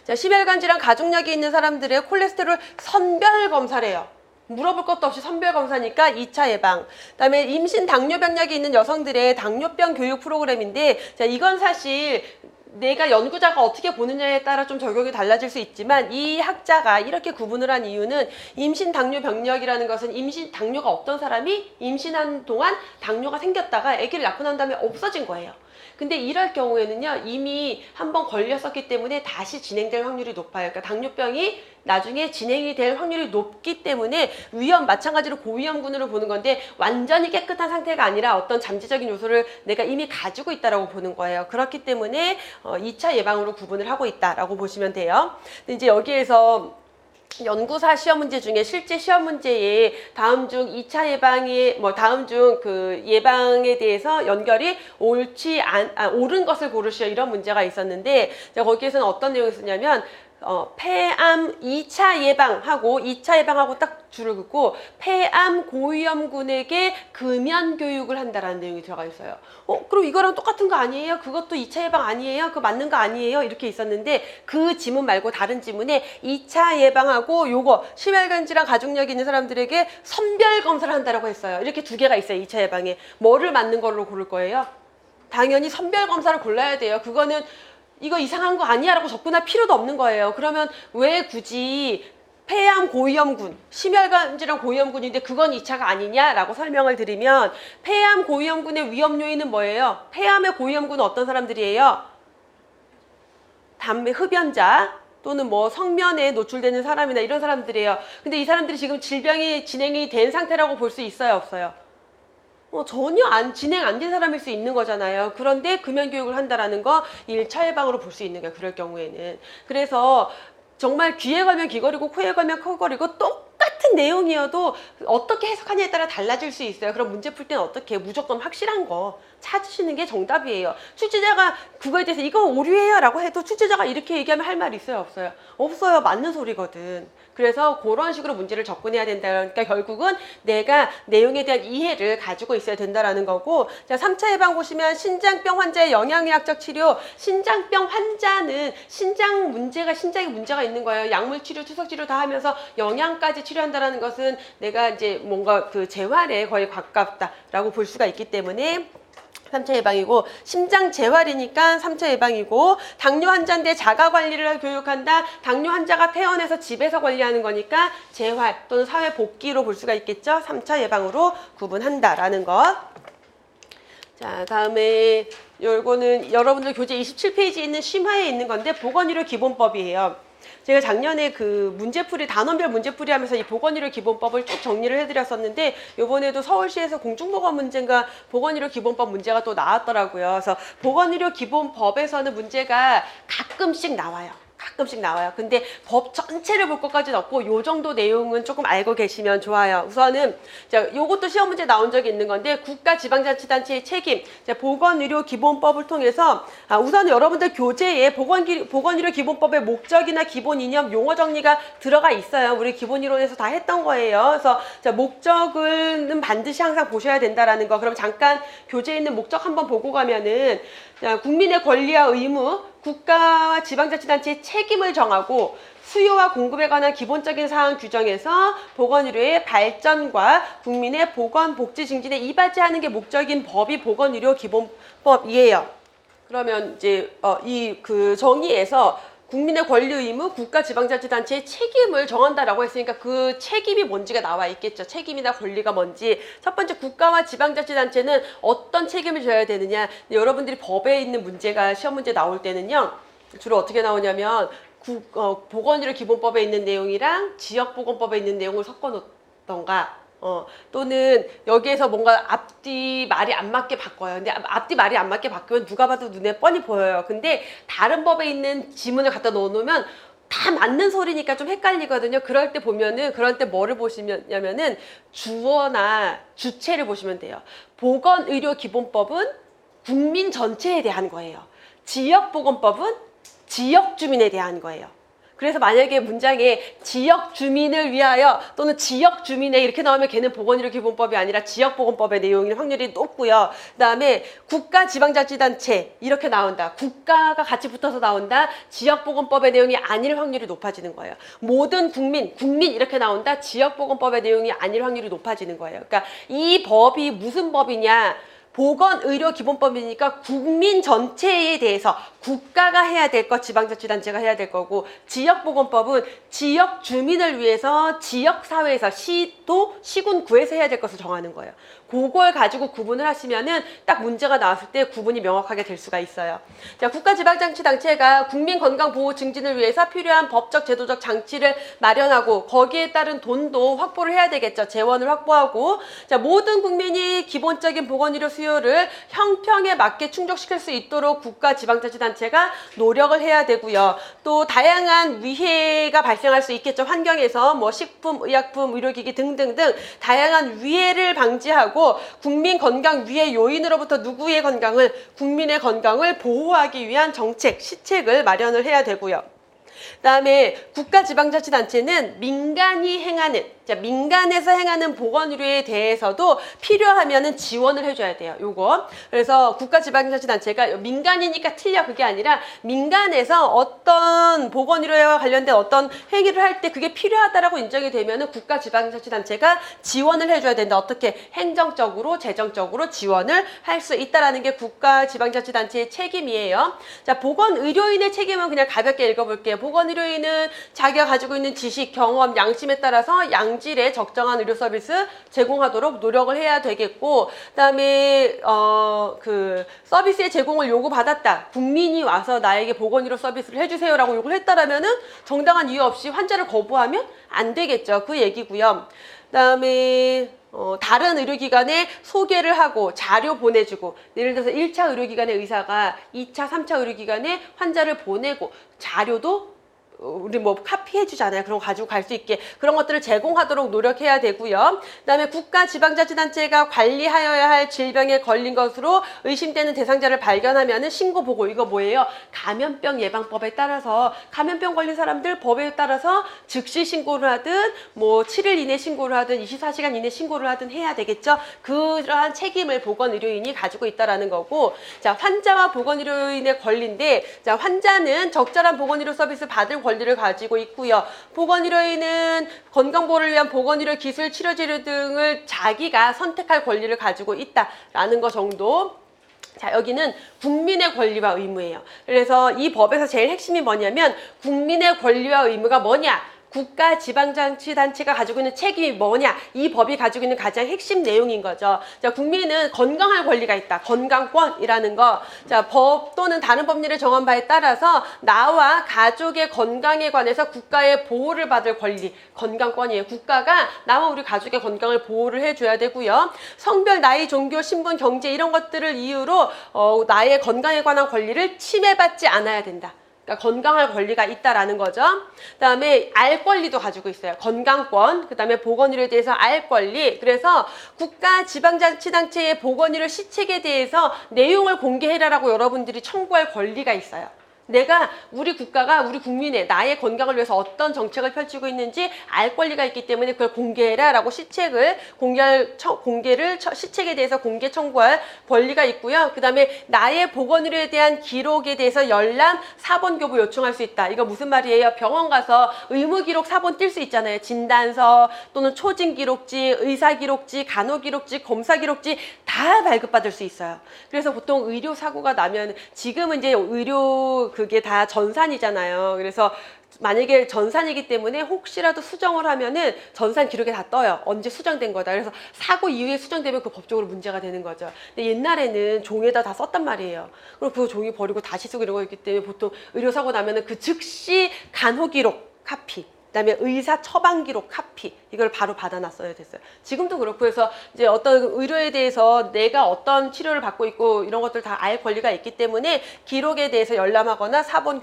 자, 심혈관 질환 가족력이 있는 사람들의 콜레스테롤 선별 검사래요. 물어볼 것도 없이 선별 검사니까 2차 예방. 그다음에 임신 당뇨병약이 있는 여성들의 당뇨병 교육 프로그램인데 자, 이건 사실 내가 연구자가 어떻게 보느냐에 따라 좀 적용이 달라질 수 있지만 이 학자가 이렇게 구분을 한 이유는 임신 당뇨 병력이라는 것은 임신 당뇨가 없던 사람이 임신한 동안 당뇨가 생겼다가 아기를 낳고 난 다음에 없어진 거예요. 근데 이럴 경우에는요 이미 한번 걸렸었기 때문에 다시 진행될 확률이 높아요. 그러니까 당뇨병이 나중에 진행이 될 확률이 높기 때문에 마찬가지로 고위험군으로 보는 건데 완전히 깨끗한 상태가 아니라 어떤 잠재적인 요소를 내가 이미 가지고 있다라고 보는 거예요. 그렇기 때문에 2차 예방으로 구분을 하고 있다라고 보시면 돼요. 근데 이제 여기에서 연구사 시험 문제 중에 실제 시험 문제에 다음 중 2차 예방에 다음 중 그 예방에 대해서 연결이 옳은 것을 고르시오 이런 문제가 있었는데 제가 거기에서는 어떤 내용이 있었냐면 폐암 2차 예방하고 딱 줄을 긋고 폐암 고위험군에게 금연 교육을 한다라는 내용이 들어가 있어요. 그럼 이거랑 똑같은 거 아니에요? 그것도 2차 예방 아니에요? 그거 맞는 거 아니에요? 이렇게 있었는데 그 지문 말고 다른 지문에 2차 예방하고 요거 심혈관 질환 가족력이 있는 사람들에게 선별 검사를 한다라고 했어요. 이렇게 두 개가 있어요. 2차 예방에. 뭐를 맞는 걸로 고를 거예요? 당연히 선별 검사를 골라야 돼요. 그거는 이거 이상한 거 아니야 라고 접근할 필요도 없는 거예요. 그러면 왜 굳이 폐암 고위험군, 심혈관 질환 고위험군인데 그건 2차가 아니냐라고 설명을 드리면 폐암 고위험군의 위험 요인은 뭐예요? 폐암의 고위험군은 어떤 사람들이에요? 담배 흡연자 또는 뭐 성면에 노출되는 사람이나 이런 사람들이에요. 근데 이 사람들이 지금 질병이 진행이 된 상태라고 볼 수 있어요, 없어요? 전혀 진행 안 된 사람일 수 있는 거잖아요. 그런데 금연 교육을 한다라는 거 1차 예방으로 볼 수 있는 거예요. 그럴 경우에는. 그래서 정말 귀에 걸면 귀걸이고 코에 걸면 코걸이고 똑같은 내용이어도 어떻게 해석하냐에 따라 달라질 수 있어요. 그럼 문제 풀 때는 어떻게 무조건 확실한 거 찾으시는 게 정답이에요. 출제자가 그거에 대해서 이거 오류예요 라고 해도 출제자가 이렇게 얘기하면 할 말이 있어요, 없어요? 없어요. 맞는 소리거든. 그래서 그런 식으로 문제를 접근해야 된다. 그러니까 결국은 내가 내용에 대한 이해를 가지고 있어야 된다라는 거고, 자, 3차 예방 보시면 신장병 환자의 영양의학적 치료. 신장병 환자는 신장에 문제가 있는 거예요. 약물 치료, 투석 치료 다 하면서 영양까지 치료한다라는 것은 내가 이제 뭔가 그 재활에 거의 가깝다라고 볼 수가 있기 때문에 3차 예방이고, 심장 재활이니까 3차 예방이고, 당뇨 환자인데 자가 관리를 교육한다. 당뇨 환자가 퇴원해서 집에서 관리하는 거니까 재활 또는 사회 복귀로 볼 수가 있겠죠. 3차 예방으로 구분한다라는 것. 자, 다음에 요거는 여러분들 교재 27페이지에 있는 심화에 있는 건데 보건의료 기본법이에요. 제가 작년에 그 문제풀이, 단원별 문제풀이 하면서 이 보건의료 기본법을 쭉 정리를 해드렸었는데, 요번에도 서울시에서 공중보건 문제인가 보건의료 기본법 문제가 또 나왔더라고요. 그래서 보건의료 기본법에서는 문제가 가끔씩 나와요. 근데 법 전체를 볼 것까지는 없고 요 정도 내용은 조금 알고 계시면 좋아요. 우선은 자, 요것도 시험 문제 나온 적이 있는 건데 국가지방자치단체의 책임, 자, 보건의료기본법을 통해서 우선 여러분들 교재에 보건의료 기본법의 목적이나 기본 이념, 용어 정리가 들어가 있어요. 우리 기본이론에서 다 했던 거예요. 그래서 자, 목적은 반드시 항상 보셔야 된다라는 거. 그럼 잠깐 교재에 있는 목적 한번 보고 가면은, 자, 국민의 권리와 의무, 국가와 지방자치단체의 책임을 정하고 수요와 공급에 관한 기본적인 사항 규정에서 보건의료의 발전과 국민의 보건, 복지 증진에 이바지하는 게 목적인 법이 보건의료 기본법이에요. 그러면 이제 이 그 정의에서 국민의 권리 의무, 국가 지방자치단체의 책임을 정한다라고 했으니까 그 책임이 뭔지가 나와 있겠죠. 책임이나 권리가 뭔지. 첫 번째, 국가와 지방자치단체는 어떤 책임을 져야 되느냐. 여러분들이 법에 있는 문제가 시험 문제 나올 때는요, 주로 어떻게 나오냐면 보건의료 기본법에 있는 내용이랑 지역보건법에 있는 내용을 섞어 놓던가, 또는 여기에서 뭔가 앞뒤 말이 안 맞게 바꿔요. 근데 앞뒤 말이 안 맞게 바꾸면 누가 봐도 눈에 뻔히 보여요. 근데 다른 법에 있는 지문을 갖다 넣어놓으면 다 맞는 소리니까 좀 헷갈리거든요. 그럴 때 뭐를 보시냐면은 주어나 주체를 보시면 돼요. 보건의료기본법은 국민 전체에 대한 거예요. 지역보건법은 지역 주민에 대한 거예요. 그래서 만약에 문장에 지역 주민을 위하여 또는 지역 주민에 이렇게 나오면 걔는 보건의료 기본법이 아니라 지역보건법의 내용일 확률이 높고요. 그 다음에 국가 지방자치단체 이렇게 나온다. 국가가 같이 붙어서 나온다. 지역보건법의 내용이 아닐 확률이 높아지는 거예요. 모든 국민 이렇게 나온다. 지역보건법의 내용이 아닐 확률이 높아지는 거예요. 그러니까 이 법이 무슨 법이냐. 보건의료기본법이니까 국민 전체에 대해서 국가가 해야 될 것, 지방자치단체가 해야 될 거고, 지역보건법은 지역 주민을 위해서 지역사회에서 시도, 시군, 구에서 해야 될 것을 정하는 거예요. 그걸 가지고 구분을 하시면은 딱 문제가 나왔을 때 구분이 명확하게 될 수가 있어요. 자, 국가지방자치단체가 국민 건강 보호 증진을 위해서 필요한 법적, 제도적 장치를 마련하고 거기에 따른 돈도 확보를 해야 되겠죠. 재원을 확보하고, 자, 모든 국민이 기본적인 보건의료 수요 수요를 형평에 맞게 충족시킬 수 있도록 국가 지방자치단체가 노력을 해야 되고요. 또 다양한 위해가 발생할 수 있겠죠. 환경에서 뭐 식품, 의약품, 의료기기 등등등 다양한 위해를 방지하고 국민 건강 위해 요인으로부터 누구의 건강을, 국민의 건강을 보호하기 위한 정책, 시책을 마련을 해야 되고요. 그다음에 국가지방자치단체는 민간이 행하는, 민간에서 행하는 보건의료에 대해서도 필요하면은 지원을 해줘야 돼요. 요거. 그래서 국가지방자치단체가 민간이니까 틀려 그게 아니라 민간에서 어떤 보건의료와 관련된 어떤 행위를 할 때 그게 필요하다라고 인정이 되면은 국가지방자치단체가 지원을 해줘야 된다. 어떻게? 행정적으로, 재정적으로 지원을 할 수 있다라는 게 국가지방자치단체의 책임이에요. 자, 보건의료인의 책임은 그냥 가볍게 읽어볼게요. 보건의료인은 자기가 가지고 있는 지식, 경험, 양심에 따라서 양질의 적정한 의료 서비스 제공하도록 노력을 해야 되겠고, 그다음에 그 서비스의 제공을 요구받았다. 국민이 와서 나에게 보건의료 서비스를 해주세요라고 요구를 했다라면은 정당한 이유 없이 환자를 거부하면 안 되겠죠. 그 얘기고요. 그다음에 다른 의료기관에 소개를 하고 자료 보내주고, 예를 들어서 1차 의료기관의 의사가 2차, 3차 의료기관에 환자를 보내고 자료도 우리 뭐 카피해주잖아요. 그런 거 가지고 갈 수 있게 그런 것들을 제공하도록 노력해야 되고요. 그다음에 국가 지방자치단체가 관리하여야 할 질병에 걸린 것으로 의심되는 대상자를 발견하면은 신고 보고. 이거 뭐예요? 감염병 예방법에 따라서 감염병 걸린 사람들 법에 따라서 즉시 신고를 하든 뭐 7일 이내 신고를 하든 24시간 이내 신고를 하든 해야 되겠죠. 그러한 책임을 보건의료인이 가지고 있다라는 거고, 자, 환자와 보건의료인의 권리인데, 자, 환자는 적절한 보건의료 서비스 받을 권리를 가지고 있고요. 보건의료인은 건강보호를 위한 보건의료 기술, 치료제료 등을 자기가 선택할 권리를 가지고 있다라는 거 정도. 자, 여기는 국민의 권리와 의무예요. 그래서 이 법에서 제일 핵심이 뭐냐면 국민의 권리와 의무가 뭐냐? 국가 지방자치단체가 가지고 있는 책임이 뭐냐? 이 법이 가지고 있는 가장 핵심 내용인 거죠. 자, 국민은 건강할 권리가 있다. 건강권이라는 거. 자, 법 또는 다른 법률의 정한 바에 따라서 나와 가족의 건강에 관해서 국가의 보호를 받을 권리, 건강권이에요. 국가가 나와 우리 가족의 건강을 보호를 해줘야 되고요. 성별, 나이, 종교, 신분, 경제 이런 것들을 이유로 나의 건강에 관한 권리를 침해받지 않아야 된다. 그러니까 건강할 권리가 있다라는 거죠. 그다음에 알 권리도 가지고 있어요. 건강권, 그다음에 보건의료에 대해서 알 권리. 그래서 국가 지방자치단체의 보건의료 시책에 대해서 내용을 공개해라라고 여러분들이 청구할 권리가 있어요. 내가 우리 국가가 우리 국민의 나의 건강을 위해서 어떤 정책을 펼치고 있는지 알 권리가 있기 때문에 그걸 공개해라라고 시책을 시책에 대해서 공개 청구할 권리가 있고요. 그다음에 나의 보건의료에 대한 기록에 대해서 열람, 사본 교부 요청할 수 있다. 이거 무슨 말이에요? 병원 가서 의무 기록 사본 뛸 수 있잖아요. 진단서 또는 초진 기록지, 의사 기록지, 간호 기록지, 검사 기록지 다 발급받을 수 있어요. 그래서 보통 의료 사고가 나면 지금은 이제 의료 그게 다 전산이잖아요. 그래서 만약에 전산이기 때문에 혹시라도 수정을 하면은 전산 기록에 다 떠요. 언제 수정된 거다. 그래서 사고 이후에 수정되면 그 법적으로 문제가 되는 거죠. 근데 옛날에는 종이에다 다 썼단 말이에요. 그럼 그 종이 버리고 다시 쓰고 이런 거였기 때문에 보통 의료사고 나면은 그 즉시 간호 기록 카피, 그다음에 의사 처방 기록 카피 이걸 바로 받아놨어야 됐어요. 지금도 그렇고 해서 이제 어떤 의료에 대해서 내가 어떤 치료를 받고 있고 이런 것들 다 알 권리가 있기 때문에 기록에 대해서 열람하거나 사본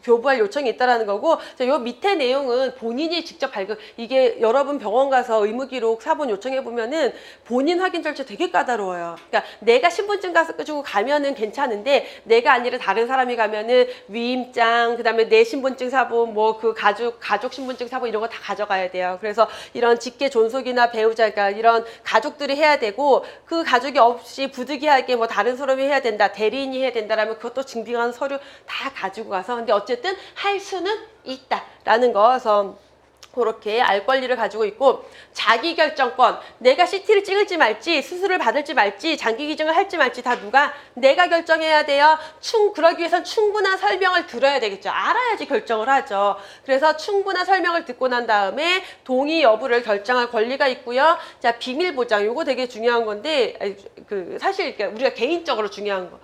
교부할 요청이 있다라는 거고, 요 밑에 내용은 본인이 직접 발급, 이게 여러분 병원 가서 의무 기록 사본 요청해 보면은 본인 확인 절차 되게 까다로워요. 그러니까 내가 신분증 가지고 가면은 괜찮은데 내가 아니라 다른 사람이 가면은 위임장, 그다음에 내 신분증 사본, 뭐 그 가족 신분증 사본 이런 거 다 가져가야 돼요. 그래서 이런 직계 존속이나 배우자가 이런 가족들이 해야 되고, 그 가족이 없이 부득이하게 뭐 다른 사람이 해야 된다, 대리인이 해야 된다라면 그것도 증빙하는 서류 다 가지고 가서, 근데 어쨌든 할 수는 있다라는 거서 그렇게 알 권리를 가지고 있고, 자기결정권, 내가 CT를 찍을지 말지, 수술을 받을지 말지, 장기 기증을 할지 말지 다 누가? 내가 결정해야 돼요. 그러기 위해선 충분한 설명을 들어야 되겠죠. 알아야지 결정을 하죠. 그래서 충분한 설명을 듣고 난 다음에 동의 여부를 결정할 권리가 있고요. 자, 비밀 보장, 요거 되게 중요한 건데, 사실 우리가 개인적으로 중요한 거.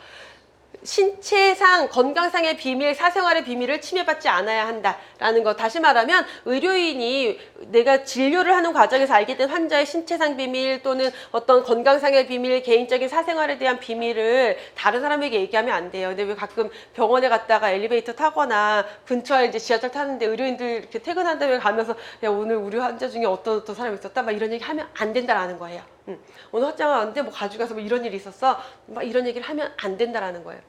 신체상 건강상의 비밀, 사생활의 비밀을 침해받지 않아야 한다라는 것. 다시 말하면 의료인이 내가 진료를 하는 과정에서 알게 된 환자의 신체상 비밀 또는 어떤 건강상의 비밀, 개인적인 사생활에 대한 비밀을 다른 사람에게 얘기하면 안 돼요. 근데 왜 가끔 병원에 갔다가 엘리베이터 타거나 근처에 이제 지하철 타는데 의료인들 이렇게 퇴근한 다음에 가면서 야 오늘 우리 환자 중에 어떤 사람이 있었다 막 이런 얘기 하면 안 된다라는 거예요. 오늘 확장을 왔는데 뭐 가지고 가서 뭐 이런 일이 있었어 막 이런 얘기를 하면 안 된다라는 거예요.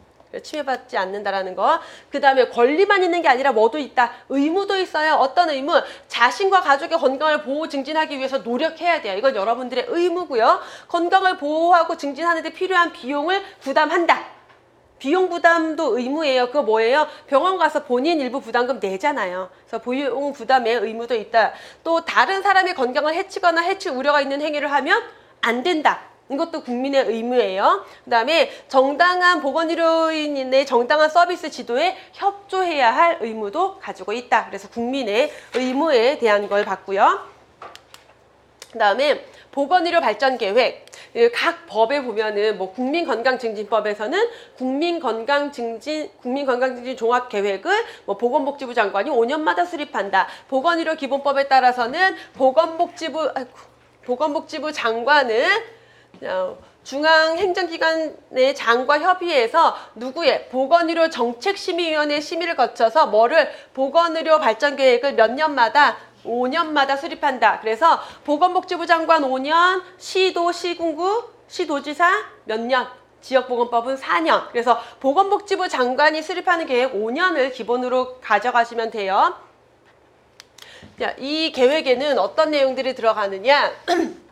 침해받지 않는다라는 거. 그 다음에 권리만 있는 게 아니라 뭐도 있다. 의무도 있어요. 어떤 의무? 자신과 가족의 건강을 보호 증진하기 위해서 노력해야 돼요. 이건 여러분들의 의무고요. 건강을 보호하고 증진하는 데 필요한 비용을 부담한다. 비용 부담도 의무예요. 그거 뭐예요? 병원 가서 본인 일부 부담금 내잖아요. 그래서 비용 부담의 의무도 있다. 또 다른 사람의 건강을 해치거나 해칠 우려가 있는 행위를 하면 안 된다. 이것도 국민의 의무예요. 그 다음에 정당한 보건의료인의 정당한 서비스 지도에 협조해야 할 의무도 가지고 있다. 그래서 국민의 의무에 대한 걸 봤고요. 그 다음에 보건의료 발전 계획. 각 법에 보면은 뭐 국민건강증진법에서는 국민건강증진 종합계획을 뭐 보건복지부 장관이 5년마다 수립한다. 보건의료 기본법에 따라서는 보건복지부 장관은 중앙행정기관의 장과 협의해서 누구의 보건의료 정책심의위원회 심의를 거쳐서 보건의료 발전계획을 몇 년마다 5년마다 수립한다. 그래서 보건복지부 장관 5년, 시도, 시군구, 시도지사 몇 년, 지역보건법은 4년. 그래서 보건복지부 장관이 수립하는 계획 5년을 기본으로 가져가시면 돼요. 자, 이 계획에는 어떤 내용들이 들어가느냐?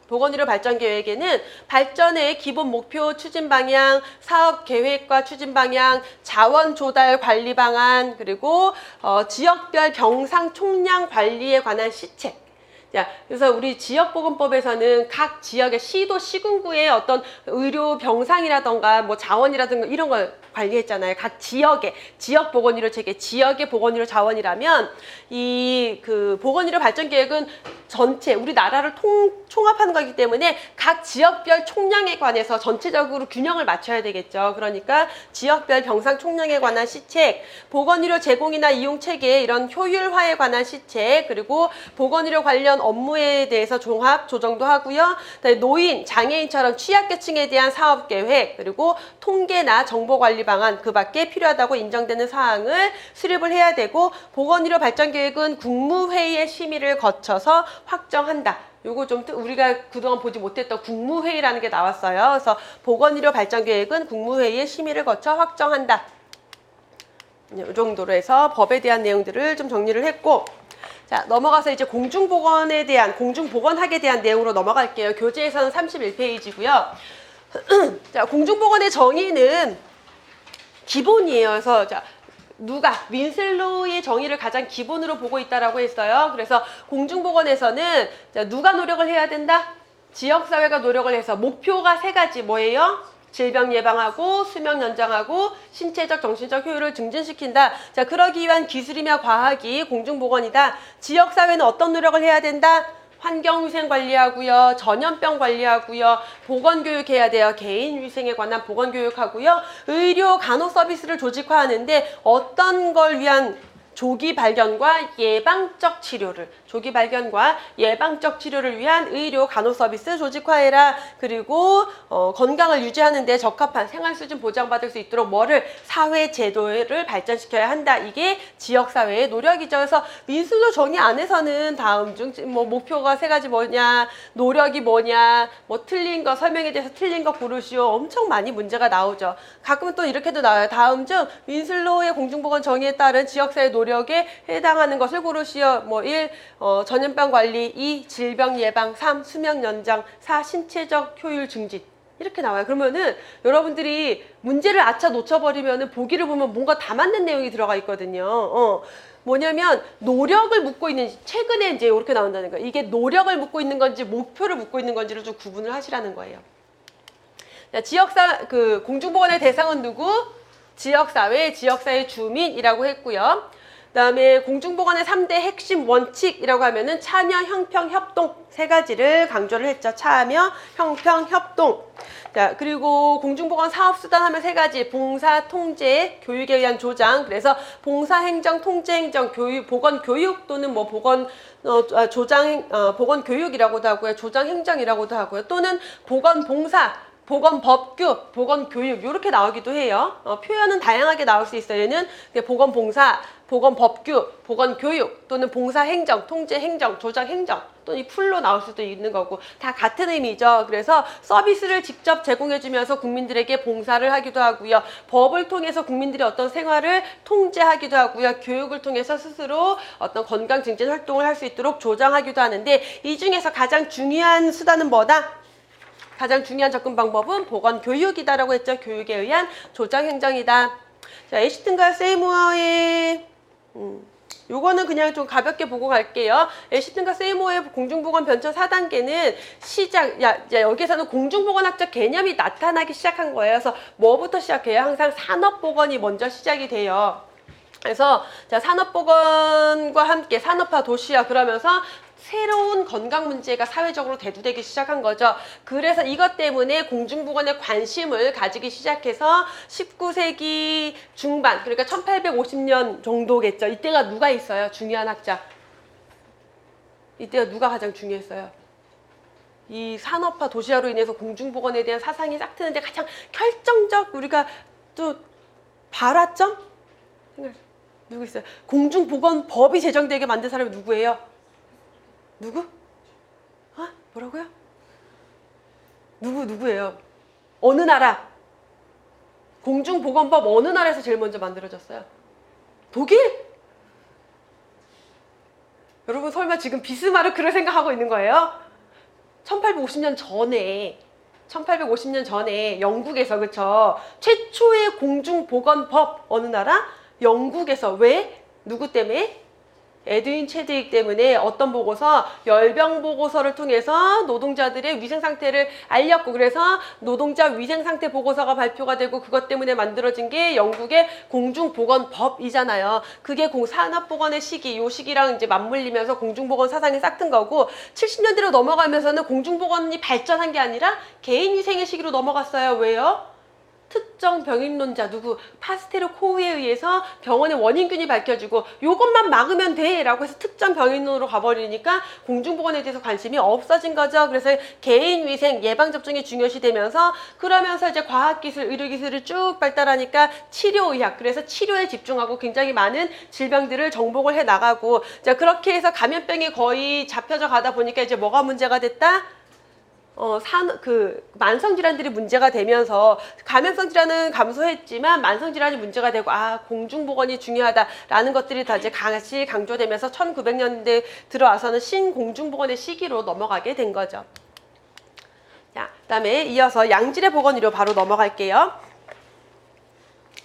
보건의료 발전 계획에는 발전의 기본 목표 추진 방향, 사업 계획과 추진 방향, 자원 조달 관리 방안, 그리고 지역별 병상 총량 관리에 관한 시책. 자, 그래서 우리 지역보건법에서는 각 지역의 시도, 시군구의 어떤 의료 병상이라던가 뭐 자원이라든가 이런 걸 관리했잖아요. 각 지역의 지역보건의료 체계, 지역의 보건의료 자원이라면 이 보건의료 발전 계획은 전체 우리 나라를 총합하는 거기 때문에 각 지역별 총량에 관해서 전체적으로 균형을 맞춰야 되겠죠. 그러니까 지역별 병상 총량에 관한 시책, 보건의료 제공이나 이용 체계의 이런 효율화에 관한 시책, 그리고 보건의료 관련 업무에 대해서 종합 조정도 하고요. 노인, 장애인처럼 취약계층에 대한 사업 계획, 그리고 통계나 정보 관리 방안, 그 밖에 필요하다고 인정되는 사항을 수립을 해야 되고, 보건의료 발전 계획은 국무회의의 심의를 거쳐서 확정한다. 요거 좀 우리가 그동안 보지 못했던 국무회의라는 게 나왔어요. 그래서 보건의료 발전 계획은 국무회의의 심의를 거쳐 확정한다. 이 정도로 해서 법에 대한 내용들을 좀 정리를 했고, 자, 넘어가서 이제 공중보건학에 대한 내용으로 넘어갈게요. 교재에서는 31페이지고요. 자, 공중보건의 정의는 기본이에요. 그래서 자, 윈슬로우의 정의를 가장 기본으로 보고 있다라고 했어요. 그래서 공중보건에서는 자, 누가 노력을 해야 된다? 지역사회가 노력을 해서 목표가 3가지 뭐예요? 질병 예방하고 수명 연장하고 신체적 정신적 효율을 증진시킨다. 자, 그러기 위한 기술이며 과학이 공중보건이다. 지역사회는 어떤 노력을 해야 된다? 환경위생 관리하고요. 전염병 관리하고요. 보건교육해야 돼요. 개인위생에 관한 보건교육하고요. 의료 간호 서비스를 조직화하는데 어떤 걸 위한 조기 발견과 예방적 치료를 위한 의료 간호 서비스 조직화해라. 그리고 건강을 유지하는 데 적합한 생활 수준 보장받을 수 있도록 사회 제도를 발전시켜야 한다. 이게 지역 사회의 노력이죠. 그래서 민슬로 정의 안에서는 다음 중 목표가 3가지 뭐냐, 노력이 뭐냐, 틀린 거 설명에 대해서 틀린 거 고르시오. 엄청 많이 문제가 나오죠. 가끔은 또 이렇게도 나와요. 다음 중 민슬로의 공중보건 정의에 따른 지역 사회 노력에 해당하는 것을 고르시오. 1. 전염병 관리, 2. 질병 예방, 3. 수명 연장, 4. 신체적 효율 증진. 이렇게 나와요. 그러면은 여러분들이 문제를 놓쳐버리면은 보기를 보면 뭔가 다 맞는 내용이 들어가 있거든요. 뭐냐면 노력을 묻고 있는, 최근에 이제 이렇게 나온다는 거예요. 이게 노력을 묻고 있는 건지 목표를 묻고 있는 건지를 좀 구분을 하시라는 거예요. 공중보건의 대상은 누구? 지역사회 주민이라고 했고요. 그다음에 공중보건의 3대 핵심 원칙이라고 하면은 참여, 형평, 협동 세 가지를 강조를 했죠. 참여, 형평, 협동. 자, 그리고 공중보건 사업수단 하면 세 가지. 봉사, 통제, 교육에 의한 조장. 그래서 봉사행정, 통제행정, 교육, 보건교육 또는 뭐 보건교육이라고도 하고요. 조장행정이라고도 하고요. 또는 보건봉사, 보건법규, 보건교육 이렇게 나오기도 해요. 표현은 다양하게 나올 수 있어요. 얘는 보건봉사, 보건법규, 보건교육 또는 봉사행정, 통제행정, 조장행정 또는 이 풀로 나올 수도 있는 거고 다 같은 의미죠. 그래서 서비스를 직접 제공해주면서 국민들에게 봉사를 하기도 하고요. 법을 통해서 국민들이 어떤 생활을 통제하기도 하고요. 교육을 통해서 스스로 어떤 건강 증진 활동을 할 수 있도록 조장하기도 하는데 이 중에서 가장 중요한 수단은 뭐다? 가장 중요한 접근 방법은 보건교육이다라고 했죠. 교육에 의한 조장행정이다. 자, 애시튼과 세이무어의 요거는 그냥 좀 가볍게 보고 갈게요. 애시튼과 세이무어의 공중보건 변천 4단계는 여기서는 공중보건학적 개념이 나타나기 시작한 거예요. 그래서 뭐부터 시작해요? 항상 산업보건이 먼저 시작이 돼요. 그래서 자, 산업보건과 함께 산업화 도시화 그러면서 새로운 건강 문제가 사회적으로 대두되기 시작한 거죠. 그래서 이것 때문에 공중보건에 관심을 가지기 시작해서 19세기 중반, 그러니까 1850년 정도겠죠. 이때가 누가 있어요? 중요한 학자. 이때가 누가 가장 중요했어요? 이 산업화 도시화로 인해서 공중보건에 대한 사상이 싹 트는데 가장 결정적 우리가 또 발화점? 누구 있어요? 공중보건법이 제정되게 만든 사람이 누구예요? 누구? 뭐라고요? 누구예요? 어느 나라? 공중보건법 어느 나라에서 제일 먼저 만들어졌어요? 독일? 여러분 설마 지금 비스마르크를 생각하고 있는 거예요? 1850년 전에 영국에서 그쵸? 최초의 공중보건법 어느 나라? 영국에서. 왜? 누구 때문에? 에드윈 체드윅 때문에 어떤 보고서? 열병 보고서를 통해서 노동자들의 위생 상태를 알렸고 그래서 노동자 위생 상태 보고서가 발표가 되고 그것 때문에 만들어진 게 영국의 공중보건법이잖아요. 그게 산업보건의 시기, 요 시기랑 이제 맞물리면서 공중보건 사상이 싹튼 거고 70년대로 넘어가면서는 공중보건이 발전한 게 아니라 개인 위생의 시기로 넘어갔어요. 왜요? 특정 병임론자 파스테르 코흐에 의해서 병원의 원인균이 밝혀지고 요것만 막으면 돼 라고 해서 특정 병임론으로 가버리니까 공중보건에 대해서 관심이 없어진 거죠. 그래서 개인위생, 예방접종이 중요시 되면서 그러면서 이제 과학기술, 의료기술을 쭉 발달하니까 치료의학, 그래서 치료에 집중하고 굉장히 많은 질병들을 정복을 해 나가고 자 그렇게 해서 감염병이 거의 잡혀져 가다 보니까 이제 뭐가 문제가 됐다? 만성 질환들이 문제가 되면서 감염성 질환은 감소했지만 만성 질환이 문제가 되고 공중보건이 중요하다라는 것들이 다 이제 같이 강조되면서 1900년대 들어와서는 신공중보건의 시기로 넘어가게 된 거죠. 자, 그다음에 이어서 양질의 보건의료 바로 넘어갈게요.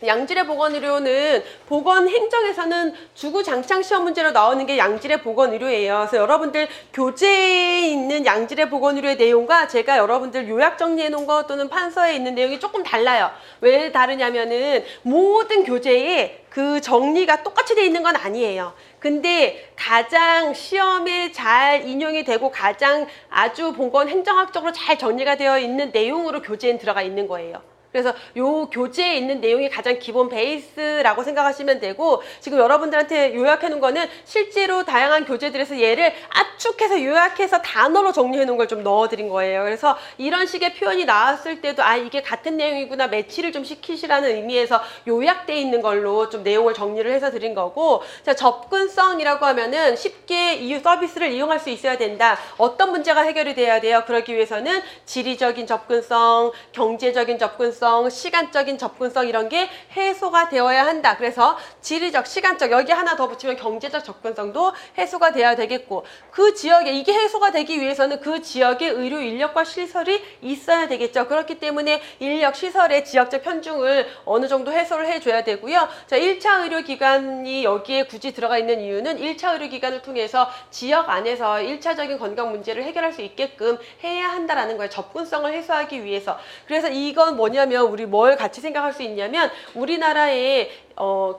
양질의 보건의료는 보건행정에서는 주구장창 시험 문제로 나오는 게 양질의 보건의료예요. 그래서 여러분들 교재에 있는 양질의 보건의료의 내용과 제가 여러분들 요약 정리해 놓은 거 또는 판서에 있는 내용이 조금 달라요. 왜 다르냐면은 모든 교재에 그 정리가 똑같이 돼 있는 건 아니에요. 근데 가장 시험에 잘 인용이 되고 가장 아주 보건행정학적으로 잘 정리가 되어 있는 내용으로 교재엔 들어가 있는 거예요. 그래서 요 교재에 있는 내용이 가장 기본 베이스라고 생각하시면 되고 지금 여러분들한테 요약해 놓은 거는 실제로 다양한 교재들에서 얘를 압축해서 요약해서 단어로 정리해 놓은 걸 좀 넣어 드린 거예요. 그래서 이런 식의 표현이 나왔을 때도 이게 같은 내용이구나 매치를 좀 시키시라는 의미에서 요약돼 있는 걸로 좀 내용을 정리를 해서 드린 거고 자 접근성이라고 하면은 쉽게 이 서비스를 이용할 수 있어야 된다. 어떤 문제가 해결이 돼야 돼요? 그러기 위해서는 지리적인 접근성, 경제적인 접근성 시간적인 접근성 이런 게 해소가 되어야 한다. 그래서 지리적, 시간적 여기 하나 더 붙이면 경제적 접근성도 해소가 돼야 되겠고 그 지역에 이게 해소가 되기 위해서는 그 지역에 의료 인력과 시설이 있어야 되겠죠. 그렇기 때문에 인력, 시설의 지역적 편중을 어느 정도 해소를 해줘야 되고요. 자, 1차 의료기관이 여기에 굳이 들어가 있는 이유는 1차 의료기관을 통해서 지역 안에서 1차적인 건강 문제를 해결할 수 있게끔 해야 한다라는 거예요. 접근성을 해소하기 위해서. 그래서 이건 뭐냐면 하면 우리 뭘 같이 생각할 수 있냐면 우리나라의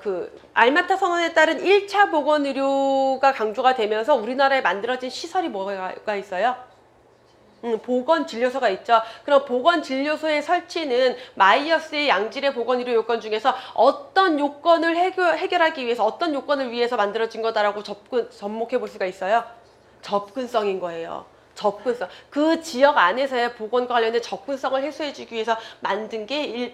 그 알마타 선언에 따른 1차 보건의료가 강조가 되면서 우리나라에 만들어진 시설이 뭐가 있어요? 보건진료소가 있죠. 그럼 보건진료소의 설치는 마이어스의 양질의 보건의료 요건 중에서 어떤 요건을 해결하기 위해서 어떤 요건을 위해서 만들어진 거다라고 접목해 볼 수가 있어요. 접근성인 거예요. 접근성. 그 지역 안에서의 보건과 관련된 접근성을 해소해주기 위해서 만든 게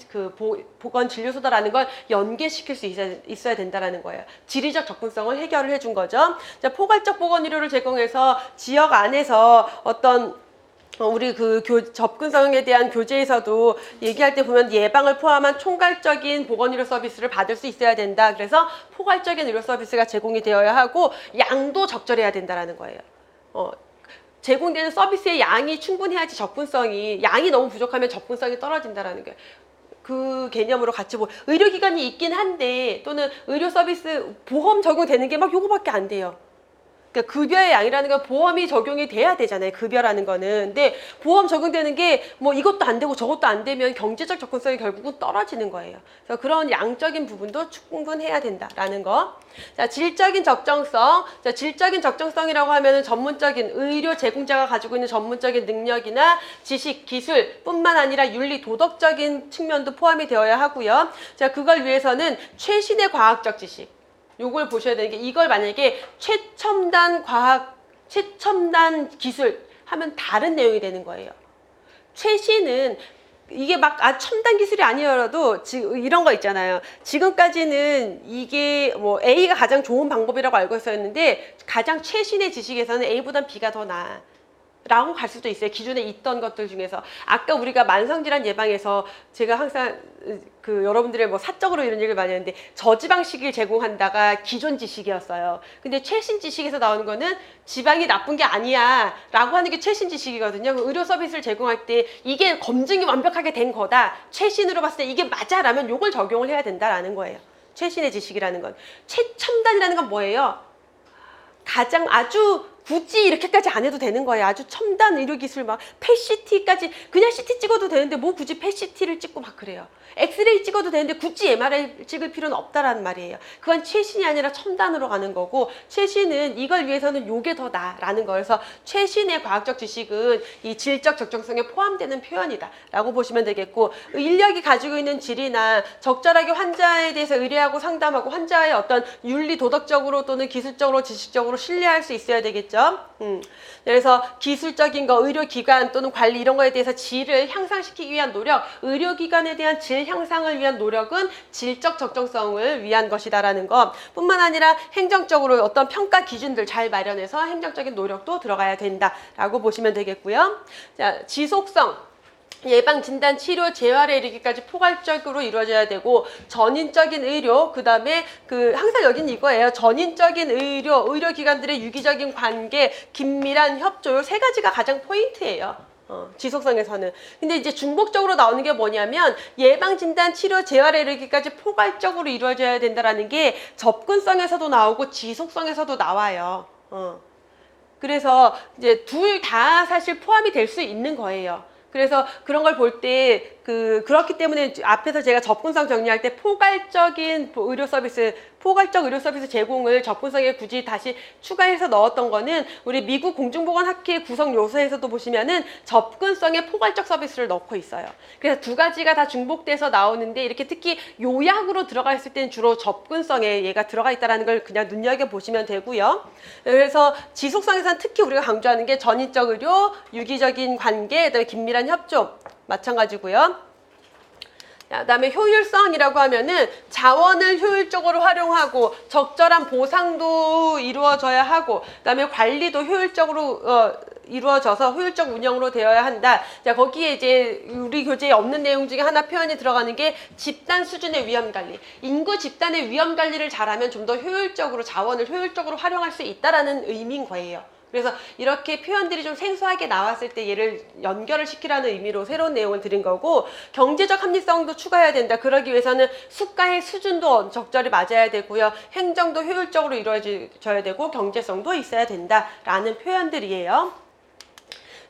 보건진료소다라는 걸 연계시킬 수 있어야 된다라는 거예요. 지리적 접근성을 해결을 해준 거죠. 자, 포괄적 보건의료를 제공해서 지역 안에서 어떤 우리 그 접근성에 대한 교재에서도 얘기할 때 보면 예방을 포함한 총괄적인 보건의료 서비스를 받을 수 있어야 된다. 그래서 포괄적인 의료 서비스가 제공이 되어야 하고 양도 적절해야 된다라는 거예요. 제공되는 서비스의 양이 충분해야지 양이 너무 부족하면 접근성이 떨어진다라는 거예요. 그 개념으로 같이 의료기관이 있긴 한데 또는 의료 서비스 보험 적용되는 게 막 요거밖에 안 돼요. 그러니까 급여의 양이라는 건 보험이 적용이 돼야 되잖아요. 급여라는 거는. 근데 보험 적용되는 게 뭐 이것도 안 되고 저것도 안 되면 경제적 접근성이 결국은 떨어지는 거예요. 그래서 그런 양적인 부분도 충분해야 된다라는 거. 자, 질적인 적정성. 자, 질적인 적정성이라고 하면은 전문적인 의료 제공자가 가지고 있는 전문적인 능력이나 지식, 기술뿐만 아니라 윤리, 도덕적인 측면도 포함이 되어야 하고요. 자, 그걸 위해서는 최신의 과학적 지식. 요걸 보셔야 되는 게 이걸 만약에 최첨단 과학, 최첨단 기술 하면 다른 내용이 되는 거예요. 최신은 이게 막 첨단 기술이 아니어도 지금 이런 거 있잖아요. 지금까지는 이게 뭐 A가 가장 좋은 방법이라고 알고 있었는데 가장 최신의 지식에서는 A보단 B가 더 나아. 라고 갈 수도 있어요. 기존에 있던 것들 중에서. 아까 우리가 만성질환 예방에서 제가 항상 여러분들의 뭐 사적으로 이런 얘기를 많이 하는데 저지방식을 제공한다가 기존 지식이었어요. 근데 최신 지식에서 나오는 거는 지방이 나쁜 게 아니야 라고 하는 게 최신 지식이거든요. 의료 서비스를 제공할 때 이게 검증이 완벽하게 된 거다. 최신으로 봤을 때 이게 맞아 라면 요걸 적용을 해야 된다라는 거예요. 최신의 지식이라는 건. 최첨단이라는 건 뭐예요? 가장 아주 굳이 이렇게까지 안 해도 되는 거예요. 아주 첨단 의료기술 막 펫CT까지 그냥 CT 찍어도 되는데 뭐 굳이 펫CT를 찍고 막 그래요. 엑스레이 찍어도 되는데 굳이 MRI 찍을 필요는 없다라는 말이에요. 그건 최신이 아니라 첨단으로 가는 거고 최신은 이걸 위해서는 요게 더 나라는 거여서 최신의 과학적 지식은 이 질적 적정성에 포함되는 표현이다 라고 보시면 되겠고 인력이 가지고 있는 질이나 적절하게 환자에 대해서 의뢰하고 상담하고 환자의 어떤 윤리 도덕적으로 또는 기술적으로 지식적으로 신뢰할 수 있어야 되겠죠. 그래서 기술적인 거, 의료기관 또는 관리 이런 거에 대해서 질을 향상시키기 위한 노력, 의료기관에 대한 질 향상을 위한 노력은 질적 적정성을 위한 것이다라는 것 뿐만 아니라 행정적으로 어떤 평가 기준들 잘 마련해서 행정적인 노력도 들어가야 된다라고 보시면 되겠고요. 자, 지속성. 예방, 진단, 치료, 재활에 이르기까지 포괄적으로 이루어져야 되고 전인적인 의료, 그 다음에 항상 여기는 이거예요. 전인적인 의료기관들의 유기적인 관계, 긴밀한 협조 요 세 가지가 가장 포인트예요. 지속성에서는. 근데 이제 중복적으로 나오는 게 뭐냐면 예방, 진단, 치료, 재활에 이르기까지 포괄적으로 이루어져야 된다라는 게 접근성에서도 나오고 지속성에서도 나와요. 그래서 이제 둘 다 사실 포함이 될 수 있는 거예요. 그래서 그런 걸 볼 때 그렇기 때문에 앞에서 제가 접근성 정리할 때 포괄적 의료 서비스 제공을 접근성에 굳이 다시 추가해서 넣었던 거는 우리 미국 공중보건학회 구성 요소에서도 보시면은 접근성에 포괄적 서비스를 넣고 있어요. 그래서 두 가지가 다 중복돼서 나오는데 이렇게 특히 요약으로 들어가 있을 때는 주로 접근성에 얘가 들어가 있다는 걸 그냥 눈여겨보시면 되고요. 그래서 지속성에서는 특히 우리가 강조하는 게 전인적 의료, 유기적인 관계, 그다음에 긴밀한 협조 마찬가지고요. 그다음에 효율성이라고 하면은 자원을 효율적으로 활용하고 적절한 보상도 이루어져야 하고 그다음에 관리도 효율적으로 이루어져서 효율적 운영으로 되어야 한다. 자, 거기에 이제 우리 교재에 없는 내용 중에 하나 표현이 들어가는 게 집단 수준의 위험 관리. 인구 집단의 위험 관리를 잘하면 좀 더 효율적으로 자원을 효율적으로 활용할 수 있다라는 의미인 거예요. 그래서 이렇게 표현들이 좀 생소하게 나왔을 때 얘를 연결을 시키라는 의미로 새로운 내용을 드린 거고 경제적 합리성도 추가해야 된다. 그러기 위해서는 수가의 수준도 적절히 맞아야 되고요. 행정도 효율적으로 이루어져야 되고 경제성도 있어야 된다라는 표현들이에요.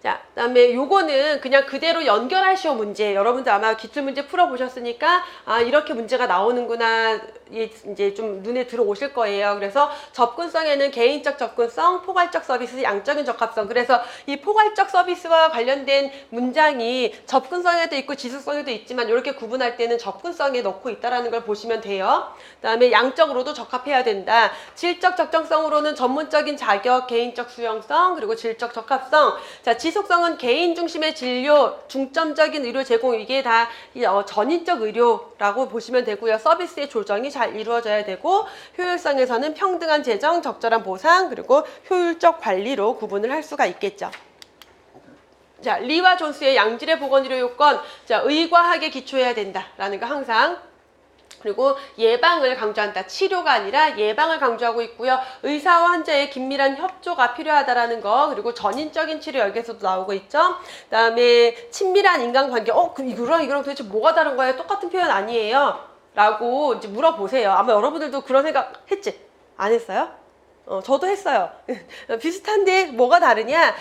자, 그다음에 요거는 그냥 그대로 연결할 시험 문제. 여러분들 아마 기출 문제 풀어보셨으니까 아 이렇게 문제가 나오는구나 이제 좀 눈에 들어오실 거예요. 그래서 접근성에는 개인적 접근성, 포괄적 서비스, 양적인 적합성. 그래서 이 포괄적 서비스와 관련된 문장이 접근성에도 있고 지속성에도 있지만 이렇게 구분할 때는 접근성에 넣고 있다라는 걸 보시면 돼요. 그다음에 양적으로도 적합해야 된다. 질적 적정성으로는 전문적인 자격, 개인적 수용성, 그리고 질적 적합성. 자, 지속성은 개인 중심의 진료, 중점적인 의료 제공, 이게 다 전인적 의료라고 보시면 되고요. 서비스의 조정이 잘 이루어져야 되고, 효율성에서는 평등한 재정, 적절한 보상, 그리고 효율적 관리로 구분을 할 수가 있겠죠. 자, 리와 존스의 양질의 보건의료 요건, 자, 의과학에 기초해야 된다라는 거 항상. 그리고 예방을 강조한다. 치료가 아니라 예방을 강조하고 있고요. 의사와 환자의 긴밀한 협조가 필요하다라는 거. 그리고 전인적인 치료 여기에서도 나오고 있죠. 그다음에 친밀한 인간관계. 이거랑 도대체 뭐가 다른 거예요? 똑같은 표현 아니에요? 라고 이제 물어보세요. 아마 여러분들도 그런 생각 했지? 안 했어요? 저도 했어요. 비슷한데 뭐가 다르냐?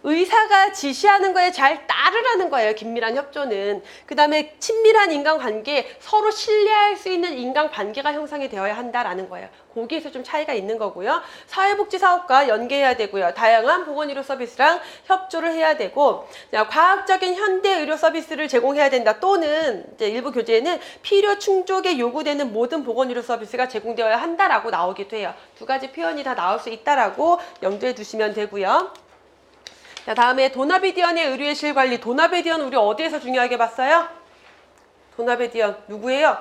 의사가 지시하는 거에 잘 따르라는 거예요. 긴밀한 협조는. 그 다음에 친밀한 인간관계, 서로 신뢰할 수 있는 인간관계가 형성이 되어야 한다라는 거예요. 거기에서 좀 차이가 있는 거고요. 사회복지사업과 연계해야 되고요. 다양한 보건의료 서비스랑 협조를 해야 되고, 자, 과학적인 현대 의료 서비스를 제공해야 된다. 또는 이제 일부 교재에는 필요 충족에 요구되는 모든 보건의료 서비스가 제공되어야 한다라고 나오기도 해요. 두 가지 표현이 다 나올 수 있다라고 염두에 두시면 되고요. 자, 다음에 도나비디언의 의료의 질관리. 도나비디언 우리 어디에서 중요하게 봤어요? 도나비디언 누구예요?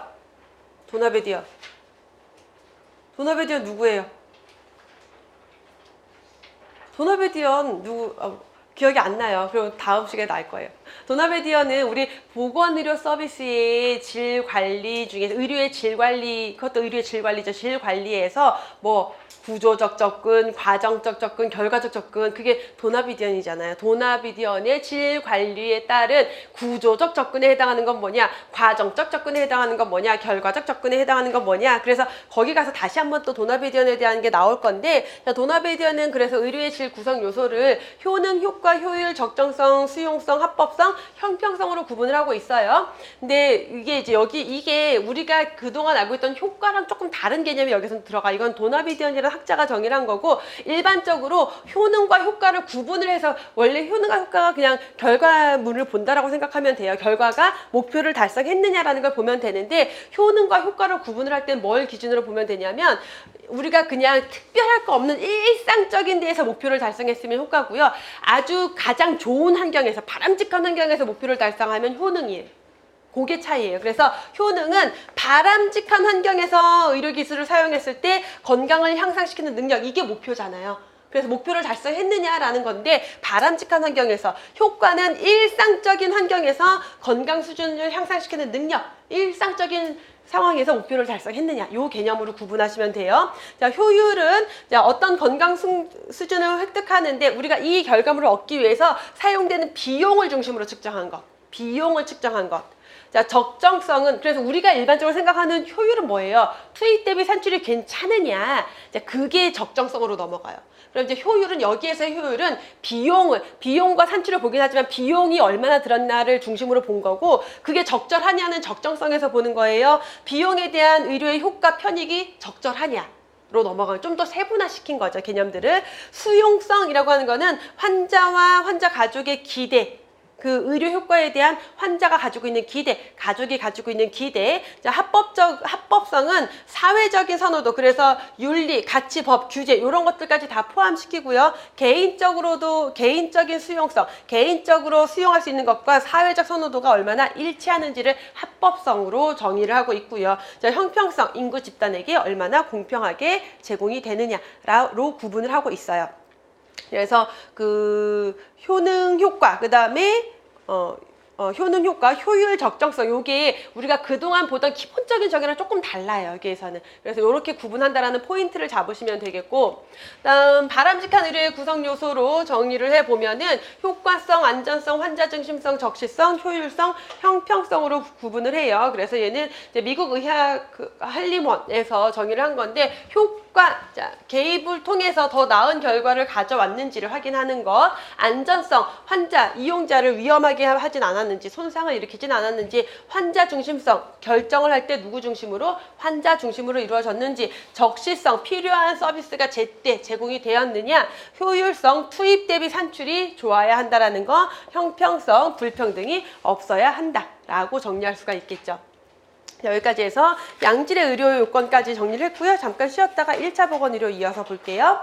도나비디언 누구예요? 도나비디언 누구? 기억이 안 나요. 그럼 다음 시간에 날 거예요. 도나비디언은 우리 보건의료 서비스의 질 관리 중에서 의료의 질 관리, 그것도 의료의 질 관리죠. 질 관리에서 뭐 구조적 접근, 과정적 접근, 결과적 접근, 그게 도나비디언이잖아요. 도나비디언의 질 관리에 따른 구조적 접근에 해당하는 건 뭐냐, 과정적 접근에 해당하는 건 뭐냐, 결과적 접근에 해당하는 건 뭐냐. 그래서 거기 가서 다시 한번 또 도나비디언에 대한 게 나올 건데, 도나비디언은 그래서 의료의 질 구성 요소를 효능, 효과, 효율, 적정성, 수용성, 합법성, 형평성으로 구분을 하고 있어요. 근데 이게 이제 이게 우리가 그동안 알고 있던 효과랑 조금 다른 개념이 여기서 들어가. 이건 도나비디언이라는 학자가 정의를 한 거고, 일반적으로 효능과 효과를 구분을 해서 원래 효능과 효과가 그냥 결과물을 본다라고 생각하면 돼요. 결과가 목표를 달성했느냐라는 걸 보면 되는데, 효능과 효과를 구분을 할 땐 뭘 기준으로 보면 되냐면 우리가 그냥 특별할 거 없는 일상적인 데에서 목표를 달성했으면 효과고요. 아주 가장 좋은 환경에서, 바람직한 환경에서 목표를 달성하면 효능이에요. 그게 차이예요. 그래서 효능은 바람직한 환경에서 의료기술을 사용했을 때 건강을 향상시키는 능력, 이게 목표잖아요. 그래서 목표를 달성했느냐라는 건데, 바람직한 환경에서, 효과는 일상적인 환경에서 건강 수준을 향상시키는 능력, 일상적인 상황에서 목표를 달성했느냐, 요 개념으로 구분하시면 돼요. 자, 효율은 어떤 건강 수준을 획득하는데 우리가 이 결과물을 얻기 위해서 사용되는 비용을 중심으로 측정한 것. 비용을 측정한 것. 자, 적정성은, 그래서 우리가 일반적으로 생각하는 효율은 뭐예요? 투입 대비 산출이 괜찮으냐? 자, 그게 적정성으로 넘어가요. 그럼 이제 효율은, 여기에서의 효율은 비용과 산출을 보긴 하지만 비용이 얼마나 들었나를 중심으로 본 거고, 그게 적절하냐는 적정성에서 보는 거예요. 비용에 대한 의료의 효과 편익이 적절하냐? 로 넘어가요. 좀 더 세분화시킨 거죠, 개념들을. 수용성이라고 하는 거는 환자와 환자 가족의 기대, 그 의료 효과에 대한 환자가 가지고 있는 기대, 가족이 가지고 있는 기대. 자, 합법성은 사회적인 선호도, 그래서 윤리, 가치, 법, 규제, 이런 것들까지 다 포함시키고요. 개인적인 수용성, 개인적으로 수용할 수 있는 것과 사회적 선호도가 얼마나 일치하는지를 합법성으로 정의를 하고 있고요. 자, 형평성, 인구 집단에게 얼마나 공평하게 제공이 되느냐로 구분을 하고 있어요. 그래서 그 효능, 효과, 그 다음에 효능, 효과, 효율, 적정성, 요게 우리가 그동안 보던 기본적인 정의랑 조금 달라요, 여기에서는. 그래서 이렇게 구분한다라는 포인트를 잡으시면 되겠고, 다음 바람직한 의료의 구성 요소로 정리를 해보면은 효과성, 안전성, 환자 중심성, 적시성, 효율성, 형평성으로 구분을 해요. 그래서 얘는 이제 미국 의학 한림원에서 정의를 한 건데, 습관, 자, 개입을 통해서 더 나은 결과를 가져왔는지를 확인하는 것, 안전성, 환자, 이용자를 위험하게 하진 않았는지, 손상을 일으키진 않았는지, 환자 중심성, 결정을 할 때 누구 중심으로? 환자 중심으로 이루어졌는지, 적시성, 필요한 서비스가 제때 제공이 되었느냐, 효율성, 투입 대비 산출이 좋아야 한다라는 거, 형평성, 불평등이 없어야 한다라고 정리할 수가 있겠죠. 여기까지 해서 양질의 의료 요건까지 정리를 했고요. 잠깐 쉬었다가 1차 보건의료 이어서 볼게요.